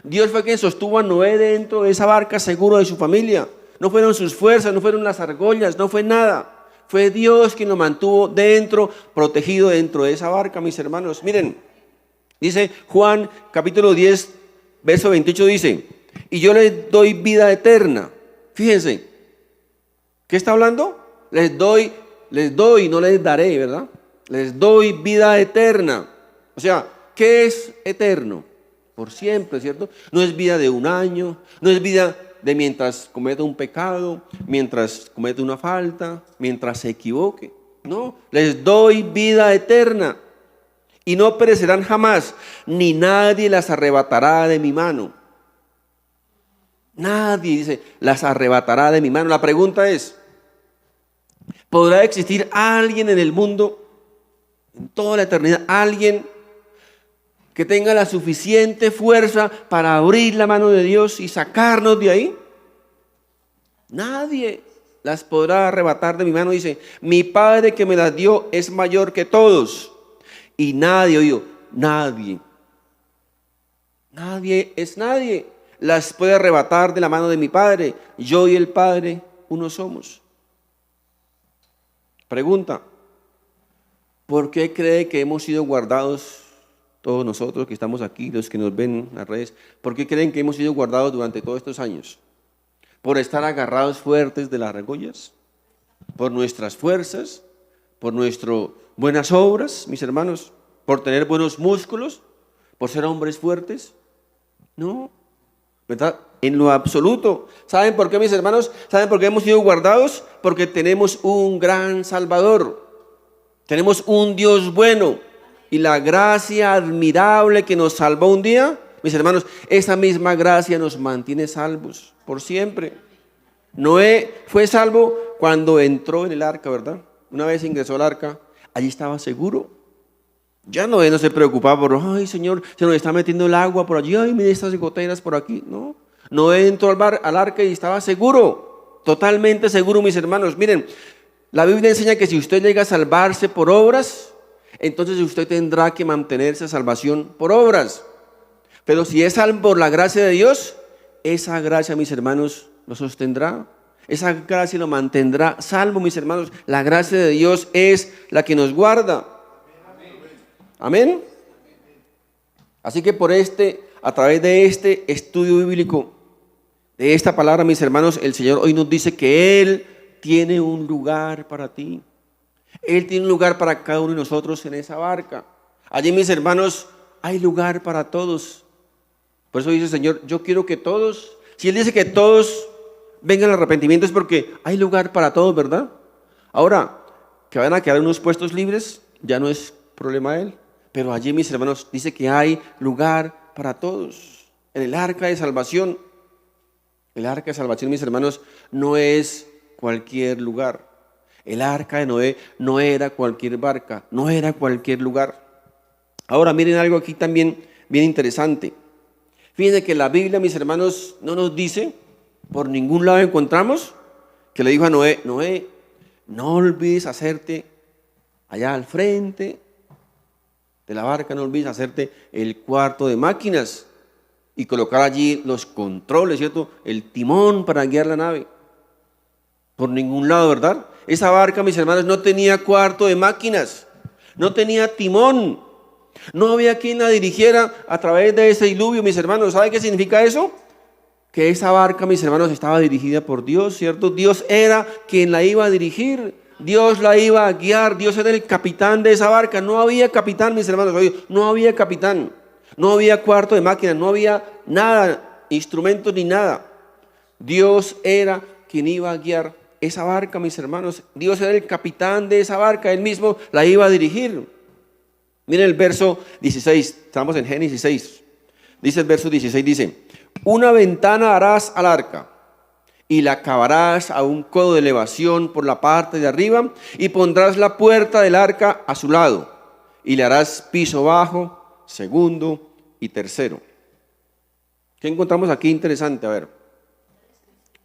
Dios fue quien sostuvo a Noé dentro de esa barca seguro de su familia. No fueron sus fuerzas, no fueron las argollas, no fue nada. Fue Dios quien lo mantuvo dentro, protegido dentro de esa barca, mis hermanos. Miren, dice Juan capítulo 10, verso 28, dice: y yo les doy vida eterna. Fíjense, ¿qué está hablando? Les doy, no les daré, ¿verdad? Les doy vida eterna. O sea, ¿qué es eterno? Por siempre, ¿cierto? No es vida de un año, no es vida de mientras cometa un pecado, mientras comete una falta, mientras se equivoque. No, les doy vida eterna y no perecerán jamás, ni nadie las arrebatará de mi mano. Nadie, dice, las arrebatará de mi mano. La pregunta es, ¿podrá existir alguien en el mundo, en toda la eternidad, alguien que tenga la suficiente fuerza para abrir la mano de Dios y sacarnos de ahí? Nadie las podrá arrebatar de mi mano. Dice, mi Padre que me las dio es mayor que todos. Y nadie, oído, nadie es nadie, las puede arrebatar de la mano de mi Padre. Yo y el Padre uno somos. Pregunta, ¿por qué cree que hemos sido guardados? Todos nosotros que estamos aquí, los que nos ven en las redes, ¿por qué creen que hemos sido guardados durante todos estos años? ¿Por estar agarrados fuertes de las argollas? ¿Por nuestras fuerzas? ¿Por nuestras buenas obras, mis hermanos? ¿Por tener buenos músculos? ¿Por ser hombres fuertes? No, ¿verdad? En lo absoluto. ¿Saben por qué, mis hermanos? ¿Saben por qué hemos sido guardados? Porque tenemos un gran Salvador. Tenemos un Dios bueno. Y la gracia admirable que nos salvó un día, mis hermanos, esa misma gracia nos mantiene salvos por siempre. Noé fue salvo cuando entró en el arca, ¿verdad? Una vez ingresó al arca, allí estaba seguro. Ya Noé no se preocupaba por, ay Señor, se nos está metiendo el agua por allí, ay mire estas goteras por aquí. No, Noé entró al arca y estaba seguro, totalmente seguro, mis hermanos. Miren, la Biblia enseña que si usted llega a salvarse por obras, entonces usted tendrá que mantenerse a salvación por obras. Pero si es salvo por la gracia de Dios, esa gracia, mis hermanos, lo sostendrá. Esa gracia lo mantendrá salvo, mis hermanos. La gracia de Dios es la que nos guarda. Amén. Así que a través de este estudio bíblico, de esta palabra, mis hermanos, el Señor hoy nos dice que Él tiene un lugar para ti. Él tiene un lugar para cada uno de nosotros en esa barca. Allí, mis hermanos, hay lugar para todos. Por eso dice el Señor, yo quiero que todos, si Él dice que todos vengan al arrepentimiento, es porque hay lugar para todos, ¿verdad? Ahora, que van a quedar unos puestos libres, ya no es problema de Él. Pero allí, mis hermanos, dice que hay lugar para todos. En el arca de salvación. El arca de salvación, mis hermanos, no es cualquier lugar. El arca de Noé no era cualquier barca, no era cualquier lugar. Ahora miren algo aquí también bien interesante. Fíjense que la Biblia, mis hermanos, no nos dice, por ningún lado encontramos, que le dijo a Noé, Noé, no olvides hacerte allá al frente de la barca, no olvides hacerte el cuarto de máquinas y colocar allí los controles, ¿cierto? El timón para guiar la nave. Por ningún lado, ¿verdad? Esa barca, mis hermanos, no tenía cuarto de máquinas, no tenía timón, no había quien la dirigiera a través de ese diluvio, mis hermanos. ¿Saben qué significa eso? Que esa barca, mis hermanos, estaba dirigida por Dios, ¿cierto? Dios era quien la iba a dirigir, Dios la iba a guiar, Dios era el capitán de esa barca. No había capitán, mis hermanos, no había capitán, no había cuarto de máquinas, no había nada, instrumentos ni nada. Dios era quien iba a guiar esa barca, mis hermanos. Dios era el capitán de esa barca, Él mismo la iba a dirigir. Miren el verso 16, estamos en Génesis 6. Dice el verso 16, dice, una ventana harás al arca y la cavarás a un codo de elevación por la parte de arriba y pondrás la puerta del arca a su lado y le harás piso bajo segundo y tercero. ¿Qué encontramos aquí interesante? A ver.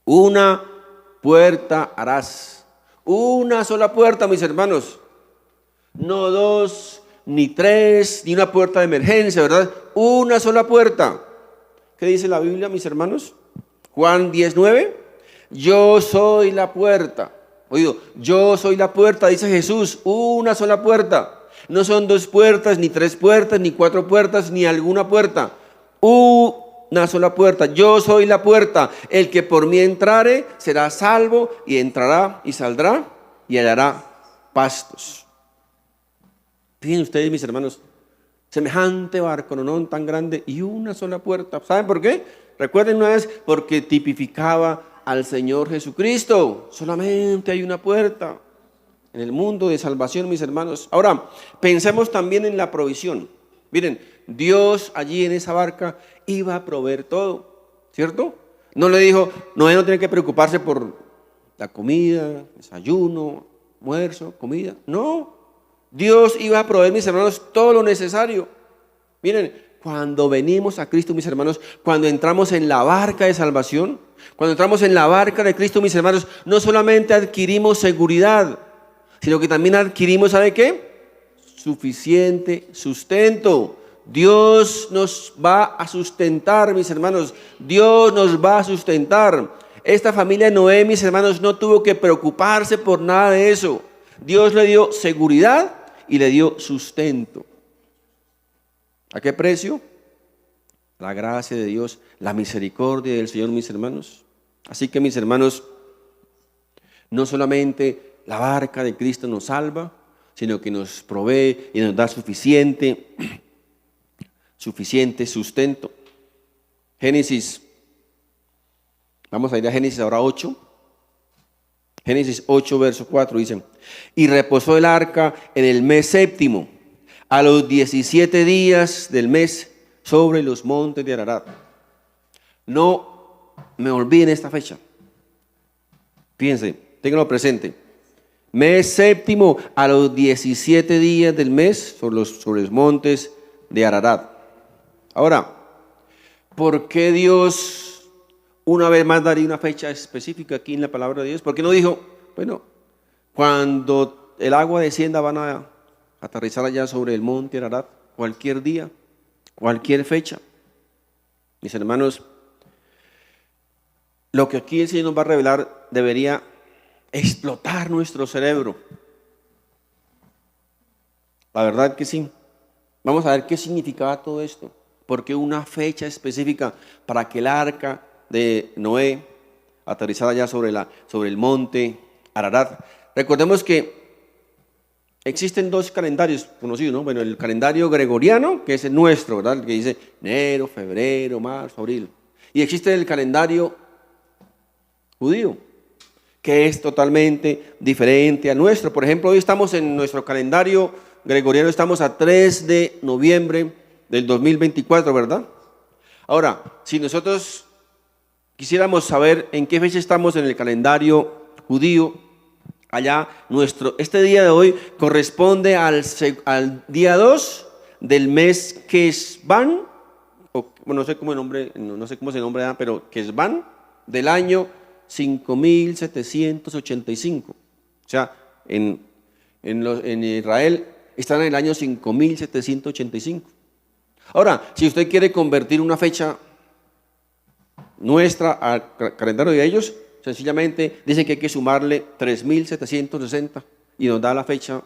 Una puerta harás. Una sola puerta, mis hermanos. No dos, ni tres, ni una puerta de emergencia, ¿verdad? Una sola puerta. ¿Qué dice la Biblia, mis hermanos? Juan 19. Yo soy la puerta. Oído, yo soy la puerta, dice Jesús. Una sola puerta. No son dos puertas, ni tres puertas, ni cuatro puertas, ni alguna puerta. Una sola puerta. Yo soy la puerta. El que por mí entrare será salvo, y entrará y saldrá y hallará pastos. Fíjense ustedes, mis hermanos, semejante barco, no tan grande, y una sola puerta. ¿Saben por qué? Recuerden una vez, porque tipificaba al Señor Jesucristo. Solamente hay una puerta en el mundo de salvación, mis hermanos. Ahora, pensemos también en la provisión. Miren, Dios allí en esa barca iba a proveer todo, ¿cierto? No le dijo, Noé no tiene que preocuparse por la comida, desayuno, almuerzo, comida. No, Dios iba a proveer, mis hermanos, todo lo necesario. Miren, cuando venimos a Cristo, mis hermanos, cuando entramos en la barca de salvación, cuando entramos en la barca de Cristo, mis hermanos, no solamente adquirimos seguridad, sino que también adquirimos, ¿sabe qué? Suficiente sustento. Dios nos va a sustentar, mis hermanos. Dios nos va a sustentar. Esta familia de Noé, mis hermanos, no tuvo que preocuparse por nada de eso. Dios le dio seguridad y le dio sustento. ¿A qué precio? La gracia de Dios, la misericordia del Señor, mis hermanos. Así que, mis hermanos, no solamente la barca de Cristo nos salva, sino que nos provee y nos da suficiente sustento. Génesis, vamos a ir a Génesis ahora 8. Génesis 8, verso 4 dice: y reposó el arca en el mes séptimo, a los 17 días del mes, sobre los montes de Ararat. No me olviden esta fecha. Fíjense, ténganlo presente. Mes séptimo, a los 17 días del mes, sobre los montes de Ararat. Ahora, ¿por qué Dios una vez más daría una fecha específica aquí en la palabra de Dios? ¿Por qué no dijo, bueno, cuando el agua descienda van a aterrizar allá sobre el monte Ararat? Cualquier día, cualquier fecha. Mis hermanos, lo que aquí el Señor nos va a revelar debería explotar nuestro cerebro. La verdad que sí. Vamos a ver qué significaba todo esto. Porque una fecha específica para que el arca de Noé aterrizara allá sobre el monte Ararat. Recordemos que existen dos calendarios conocidos, ¿no? Bueno, el calendario gregoriano, que es el nuestro, ¿verdad? El que dice enero, febrero, marzo, abril. Y existe el calendario judío, que es totalmente diferente al nuestro. Por ejemplo, hoy estamos en nuestro calendario gregoriano, estamos a 3 de noviembre del 2024, ¿verdad? Ahora, si nosotros quisiéramos saber en qué fecha estamos en el calendario judío, allá este día de hoy corresponde al día 2 del mes Kesvan, no sé cómo se nombra, pero Kesvan, del año 5785. O sea, en Israel están en el año 5785. Ahora, si usted quiere convertir una fecha nuestra al calendario de ellos, sencillamente dice que hay que sumarle 3760 y nos da la fecha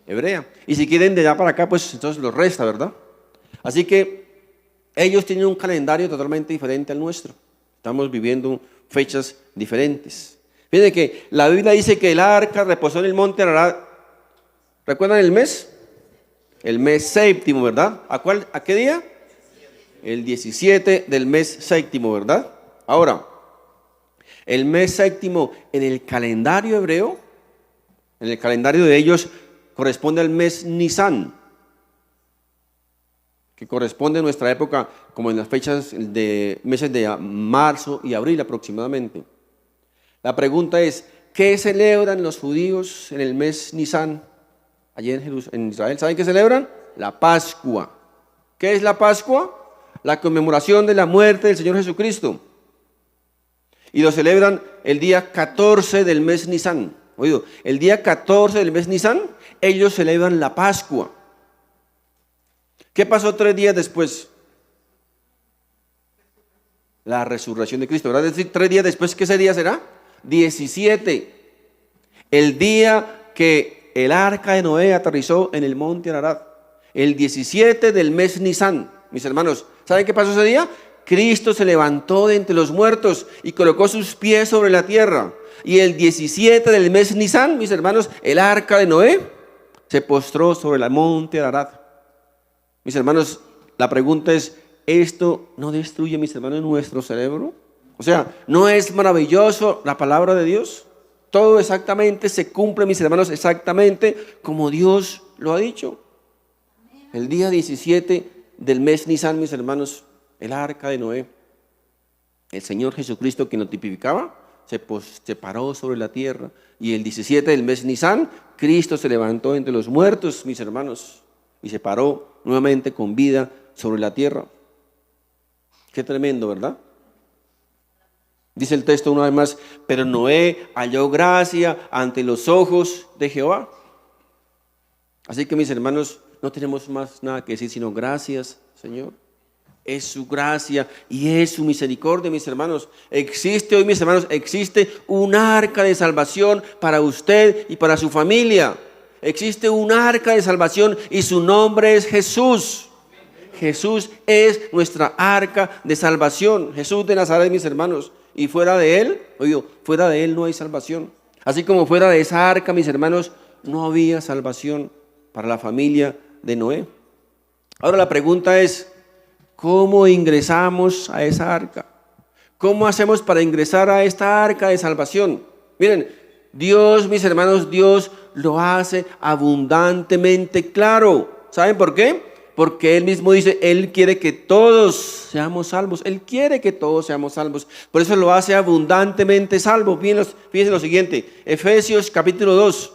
hebrea. Y si quieren de allá para acá, pues entonces lo resta, ¿verdad? Así que ellos tienen un calendario totalmente diferente al nuestro. Estamos viviendo fechas diferentes. Fíjense que la Biblia dice que el arca reposó en el monte Ararat. ¿Recuerdan el mes? El mes séptimo, ¿verdad? ¿A qué día? El 17 del mes séptimo, ¿verdad? Ahora, el mes séptimo en el calendario hebreo, en el calendario de ellos, corresponde al mes Nisan, que corresponde a nuestra época como en las fechas de meses de marzo y abril aproximadamente. La pregunta es, ¿qué celebran los judíos en el mes Nisan allí en Israel? ¿Saben qué celebran? La Pascua. ¿Qué es la Pascua? La conmemoración de la muerte del Señor Jesucristo. Y lo celebran el día 14 del mes Nisan. Oído, el día 14 del mes Nisan, ellos celebran la Pascua. ¿Qué pasó 3 días después? La resurrección de Cristo, ¿verdad? Es decir, 3 días después, ¿qué ese día será? 17. El día que el arca de Noé aterrizó en el monte Ararat. El 17 del mes Nisan. Mis hermanos, ¿saben qué pasó ese día? Cristo se levantó de entre los muertos y colocó sus pies sobre la tierra. Y el 17 del mes Nisan, mis hermanos, el arca de Noé se postró sobre el monte Ararat. Mis hermanos, la pregunta es, ¿esto no destruye, mis hermanos, nuestro cerebro? O sea, ¿no es maravilloso la palabra de Dios? Todo exactamente se cumple, mis hermanos, exactamente como Dios lo ha dicho. El día 17 del mes Nisan, mis hermanos, el arca de Noé, el Señor Jesucristo, quien lo tipificaba, se paró sobre la tierra. Y el 17 del mes Nisan, Cristo se levantó entre los muertos, mis hermanos, y se paró nuevamente con vida sobre la tierra. Qué tremendo, ¿verdad? Dice el texto una vez más, pero Noé halló gracia ante los ojos de Jehová. Así que, mis hermanos, no tenemos más nada que decir, sino gracias, Señor. Es su gracia y es su misericordia, mis hermanos. Existe hoy, mis hermanos, existe un arca de salvación para usted y para su familia. Existe un arca de salvación y su nombre es Jesús. Jesús es nuestra arca de salvación. Jesús de Nazaret, mis hermanos. Y fuera de Él, fuera de Él no hay salvación. Así como fuera de esa arca, mis hermanos, no había salvación para la familia de Noé. Ahora la pregunta es, ¿cómo ingresamos a esa arca? ¿Cómo hacemos para ingresar a esta arca de salvación? Miren, Dios, mis hermanos, Dios lo hace abundantemente claro. ¿Saben por qué? Porque Él mismo dice, Él quiere que todos seamos salvos. Él quiere que todos seamos salvos. Por eso lo hace abundantemente salvo. Fíjense lo siguiente, Efesios capítulo 2,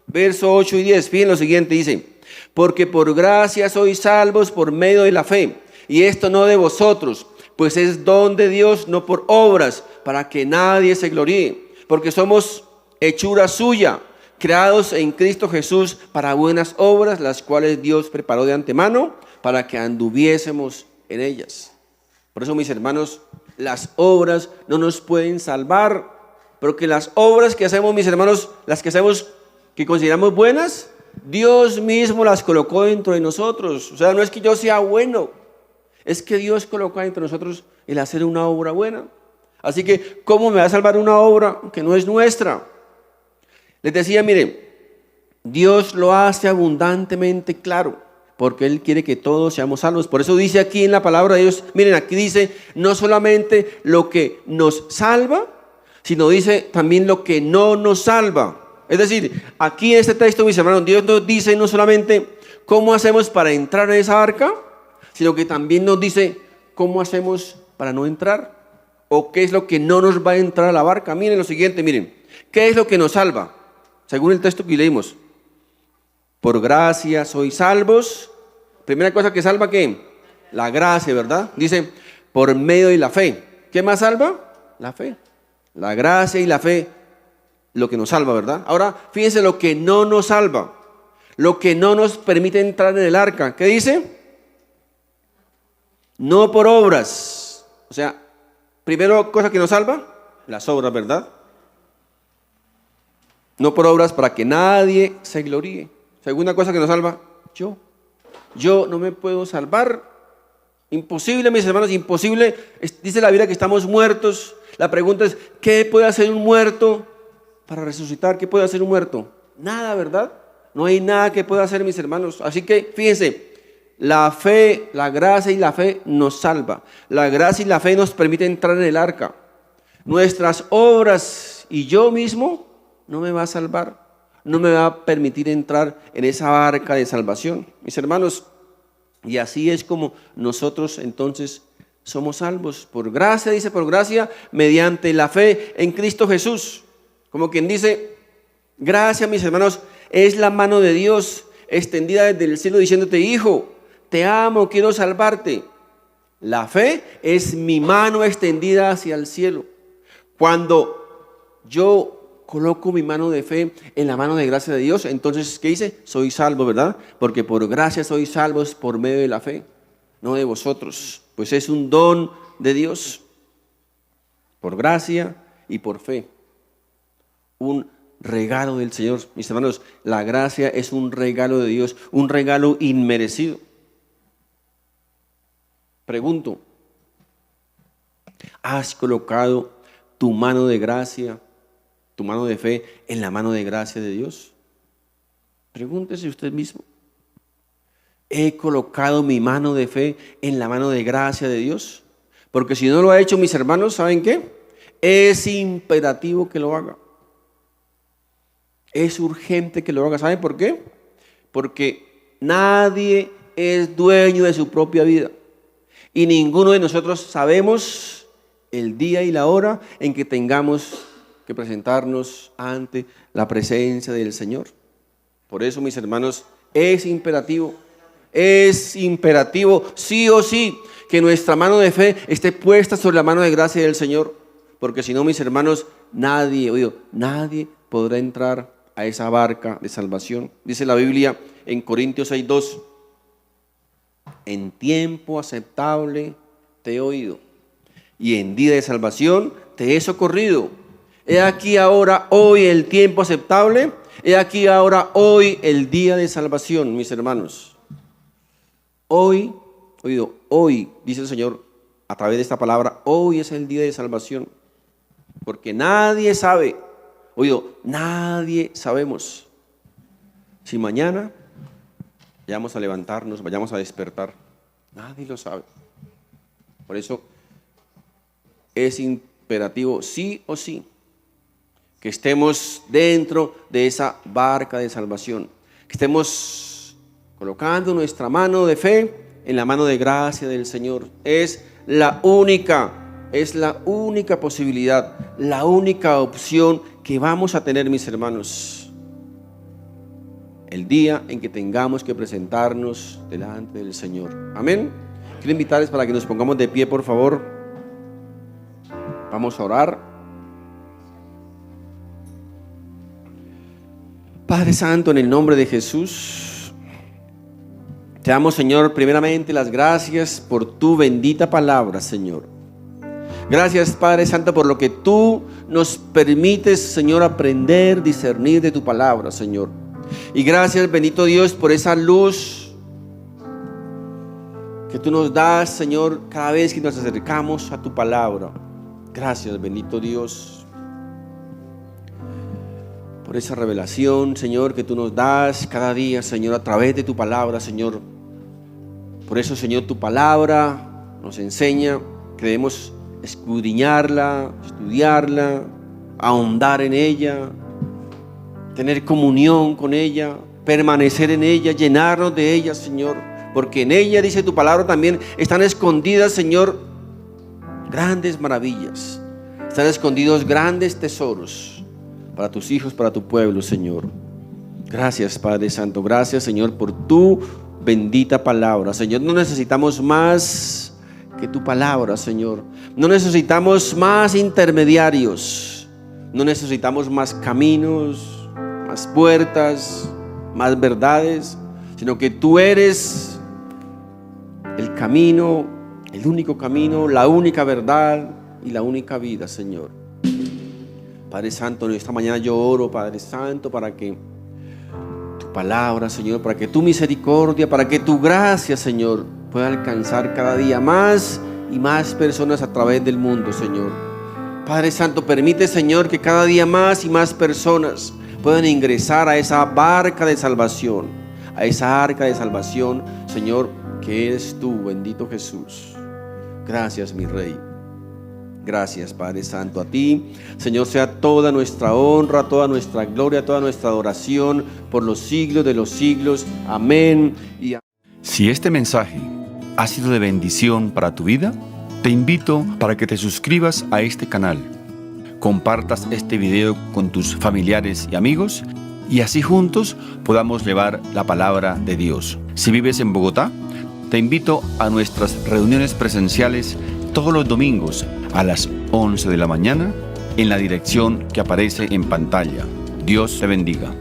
verso 8 y 10. Fíjense lo siguiente, dice, porque por gracia sois salvos por medio de la fe. Y esto no de vosotros, pues es don de Dios, no por obras, para que nadie se gloríe. Porque somos hechura suya, creados en Cristo Jesús para buenas obras, las cuales Dios preparó de antemano para que anduviésemos en ellas. Por eso, mis hermanos, las obras no nos pueden salvar, porque las obras que hacemos, mis hermanos, las que hacemos que consideramos buenas, Dios mismo las colocó dentro de nosotros. O sea, no es que yo sea bueno, es que Dios colocó entre nosotros el hacer una obra buena. Así que, ¿cómo me va a salvar una obra que no es nuestra? Les decía, miren, Dios lo hace abundantemente claro, porque Él quiere que todos seamos salvos. Por eso dice aquí en la palabra de Dios, miren, aquí dice no solamente lo que nos salva, sino dice también lo que no nos salva. Es decir, aquí en este texto, mis hermanos, Dios nos dice no solamente cómo hacemos para entrar en esa arca, sino que también nos dice cómo hacemos para no entrar, o qué es lo que no nos va a entrar a la barca. Miren lo siguiente, miren, ¿qué es lo que nos salva? Según el texto que leímos, por gracia sois salvos. Primera cosa que salva, ¿qué? La gracia, ¿verdad? Dice, por medio de la fe. ¿Qué más salva? La fe. La gracia y la fe, lo que nos salva, ¿verdad? Ahora, fíjense lo que no nos salva, lo que no nos permite entrar en el arca. ¿Qué dice? No por obras. O sea, primero cosa que nos salva, las obras, ¿verdad? No por obras para que nadie se gloríe. Segunda cosa que nos salva, yo no me puedo salvar. Imposible, mis hermanos, imposible. Dice la Biblia que estamos muertos. La pregunta es, ¿qué puede hacer un muerto para resucitar? ¿Qué puede hacer un muerto? Nada, ¿verdad? No hay nada que pueda hacer, mis hermanos. Así que, fíjense, la fe, la gracia y la fe nos salva. La gracia y la fe nos permite entrar en el arca. Nuestras obras y yo mismo no me va a salvar, no me va a permitir entrar en esa arca de salvación. Mis hermanos, y así es como nosotros entonces somos salvos. Por gracia, dice, por gracia, mediante la fe en Cristo Jesús. Como quien dice, gracia, mis hermanos, es la mano de Dios, extendida desde el cielo diciéndote: hijo, te amo, quiero salvarte. La fe es mi mano extendida hacia el cielo. Cuando yo coloco mi mano de fe en la mano de gracia de Dios, entonces, ¿qué dice? Soy salvo, ¿verdad? Porque por gracia soy salvos por medio de la fe, no de vosotros, pues es un don de Dios, por gracia y por fe. Un regalo del Señor. Mis hermanos, la gracia es un regalo de Dios, un regalo inmerecido. Pregunto, ¿has colocado tu mano de gracia, tu mano de fe en la mano de gracia de Dios? Pregúntese usted mismo. ¿He colocado mi mano de fe en la mano de gracia de Dios? Porque si no lo ha hecho, mis hermanos, ¿saben qué? Es imperativo que lo haga. Es urgente que lo haga. ¿Saben por qué? Porque nadie es dueño de su propia vida. Y ninguno de nosotros sabemos el día y la hora en que tengamos que presentarnos ante la presencia del Señor. Por eso, mis hermanos, es imperativo sí o sí que nuestra mano de fe esté puesta sobre la mano de gracia del Señor. Porque si no, mis hermanos, nadie podrá entrar a esa barca de salvación. Dice la Biblia en Corintios 6:2: en tiempo aceptable te he oído, y en día de salvación te he socorrido. He aquí ahora, hoy, el tiempo aceptable. He aquí ahora, hoy, el día de salvación, mis hermanos. Hoy, dice el Señor a través de esta palabra, hoy es el día de salvación. Porque nadie sabe, nadie sabemos si mañana vayamos a levantarnos, vayamos a despertar. Nadie lo sabe. Por eso es imperativo, sí o sí, que estemos dentro de esa barca de salvación, que estemos colocando nuestra mano de fe en la mano de gracia del Señor. Es la única posibilidad, la única opción que vamos a tener, mis hermanos, el día en que tengamos que presentarnos delante del Señor. Amén. Quiero invitarles para que nos pongamos de pie, por favor. Vamos a orar. Padre Santo, en el nombre de Jesús, te damos, Señor, primeramente las gracias por tu bendita palabra, Señor. Gracias, Padre Santo, por lo que tú nos permites, Señor, aprender, discernir de tu palabra, Señor. Y gracias, bendito Dios, por esa luz que tú nos das, Señor, cada vez que nos acercamos a tu palabra. Gracias, bendito Dios, por esa revelación, Señor, que tú nos das cada día, Señor, a través de tu palabra, Señor. Por eso, Señor, tu palabra nos enseña que debemos escudriñarla, estudiarla, ahondar en ella, tener comunión con ella, permanecer en ella, llenarnos de ella, Señor, porque en ella, dice tu palabra, también están escondidas, Señor, grandes maravillas, están escondidos grandes tesoros para tus hijos, para tu pueblo, Señor. Gracias, Padre Santo, gracias, Señor, por tu bendita palabra. Señor, no necesitamos más que tu palabra, Señor. No necesitamos más intermediarios, no necesitamos más caminos, más puertas, más verdades, sino que tú eres el camino, el único camino, la única verdad y la única vida, Señor. Padre Santo, en esta mañana yo oro, Padre Santo, para que tu palabra, Señor, para que tu misericordia, para que tu gracia, Señor, pueda alcanzar cada día más y más personas a través del mundo, Señor. Padre Santo, permite, Señor, que cada día más y más personas puedan ingresar a esa barca de salvación, a esa arca de salvación, Señor, que eres tú, bendito Jesús. Gracias, mi Rey. Gracias, Padre Santo. A ti, Señor, sea toda nuestra honra, toda nuestra gloria, toda nuestra adoración por los siglos de los siglos. Amén. Si este mensaje ha sido de bendición para tu vida, te invito para que te suscribas a este canal, compartas este video con tus familiares y amigos y así juntos podamos llevar la palabra de Dios. Si vives en Bogotá, te invito a nuestras reuniones presenciales todos los domingos a las 11 de la mañana en la dirección que aparece en pantalla. Dios te bendiga.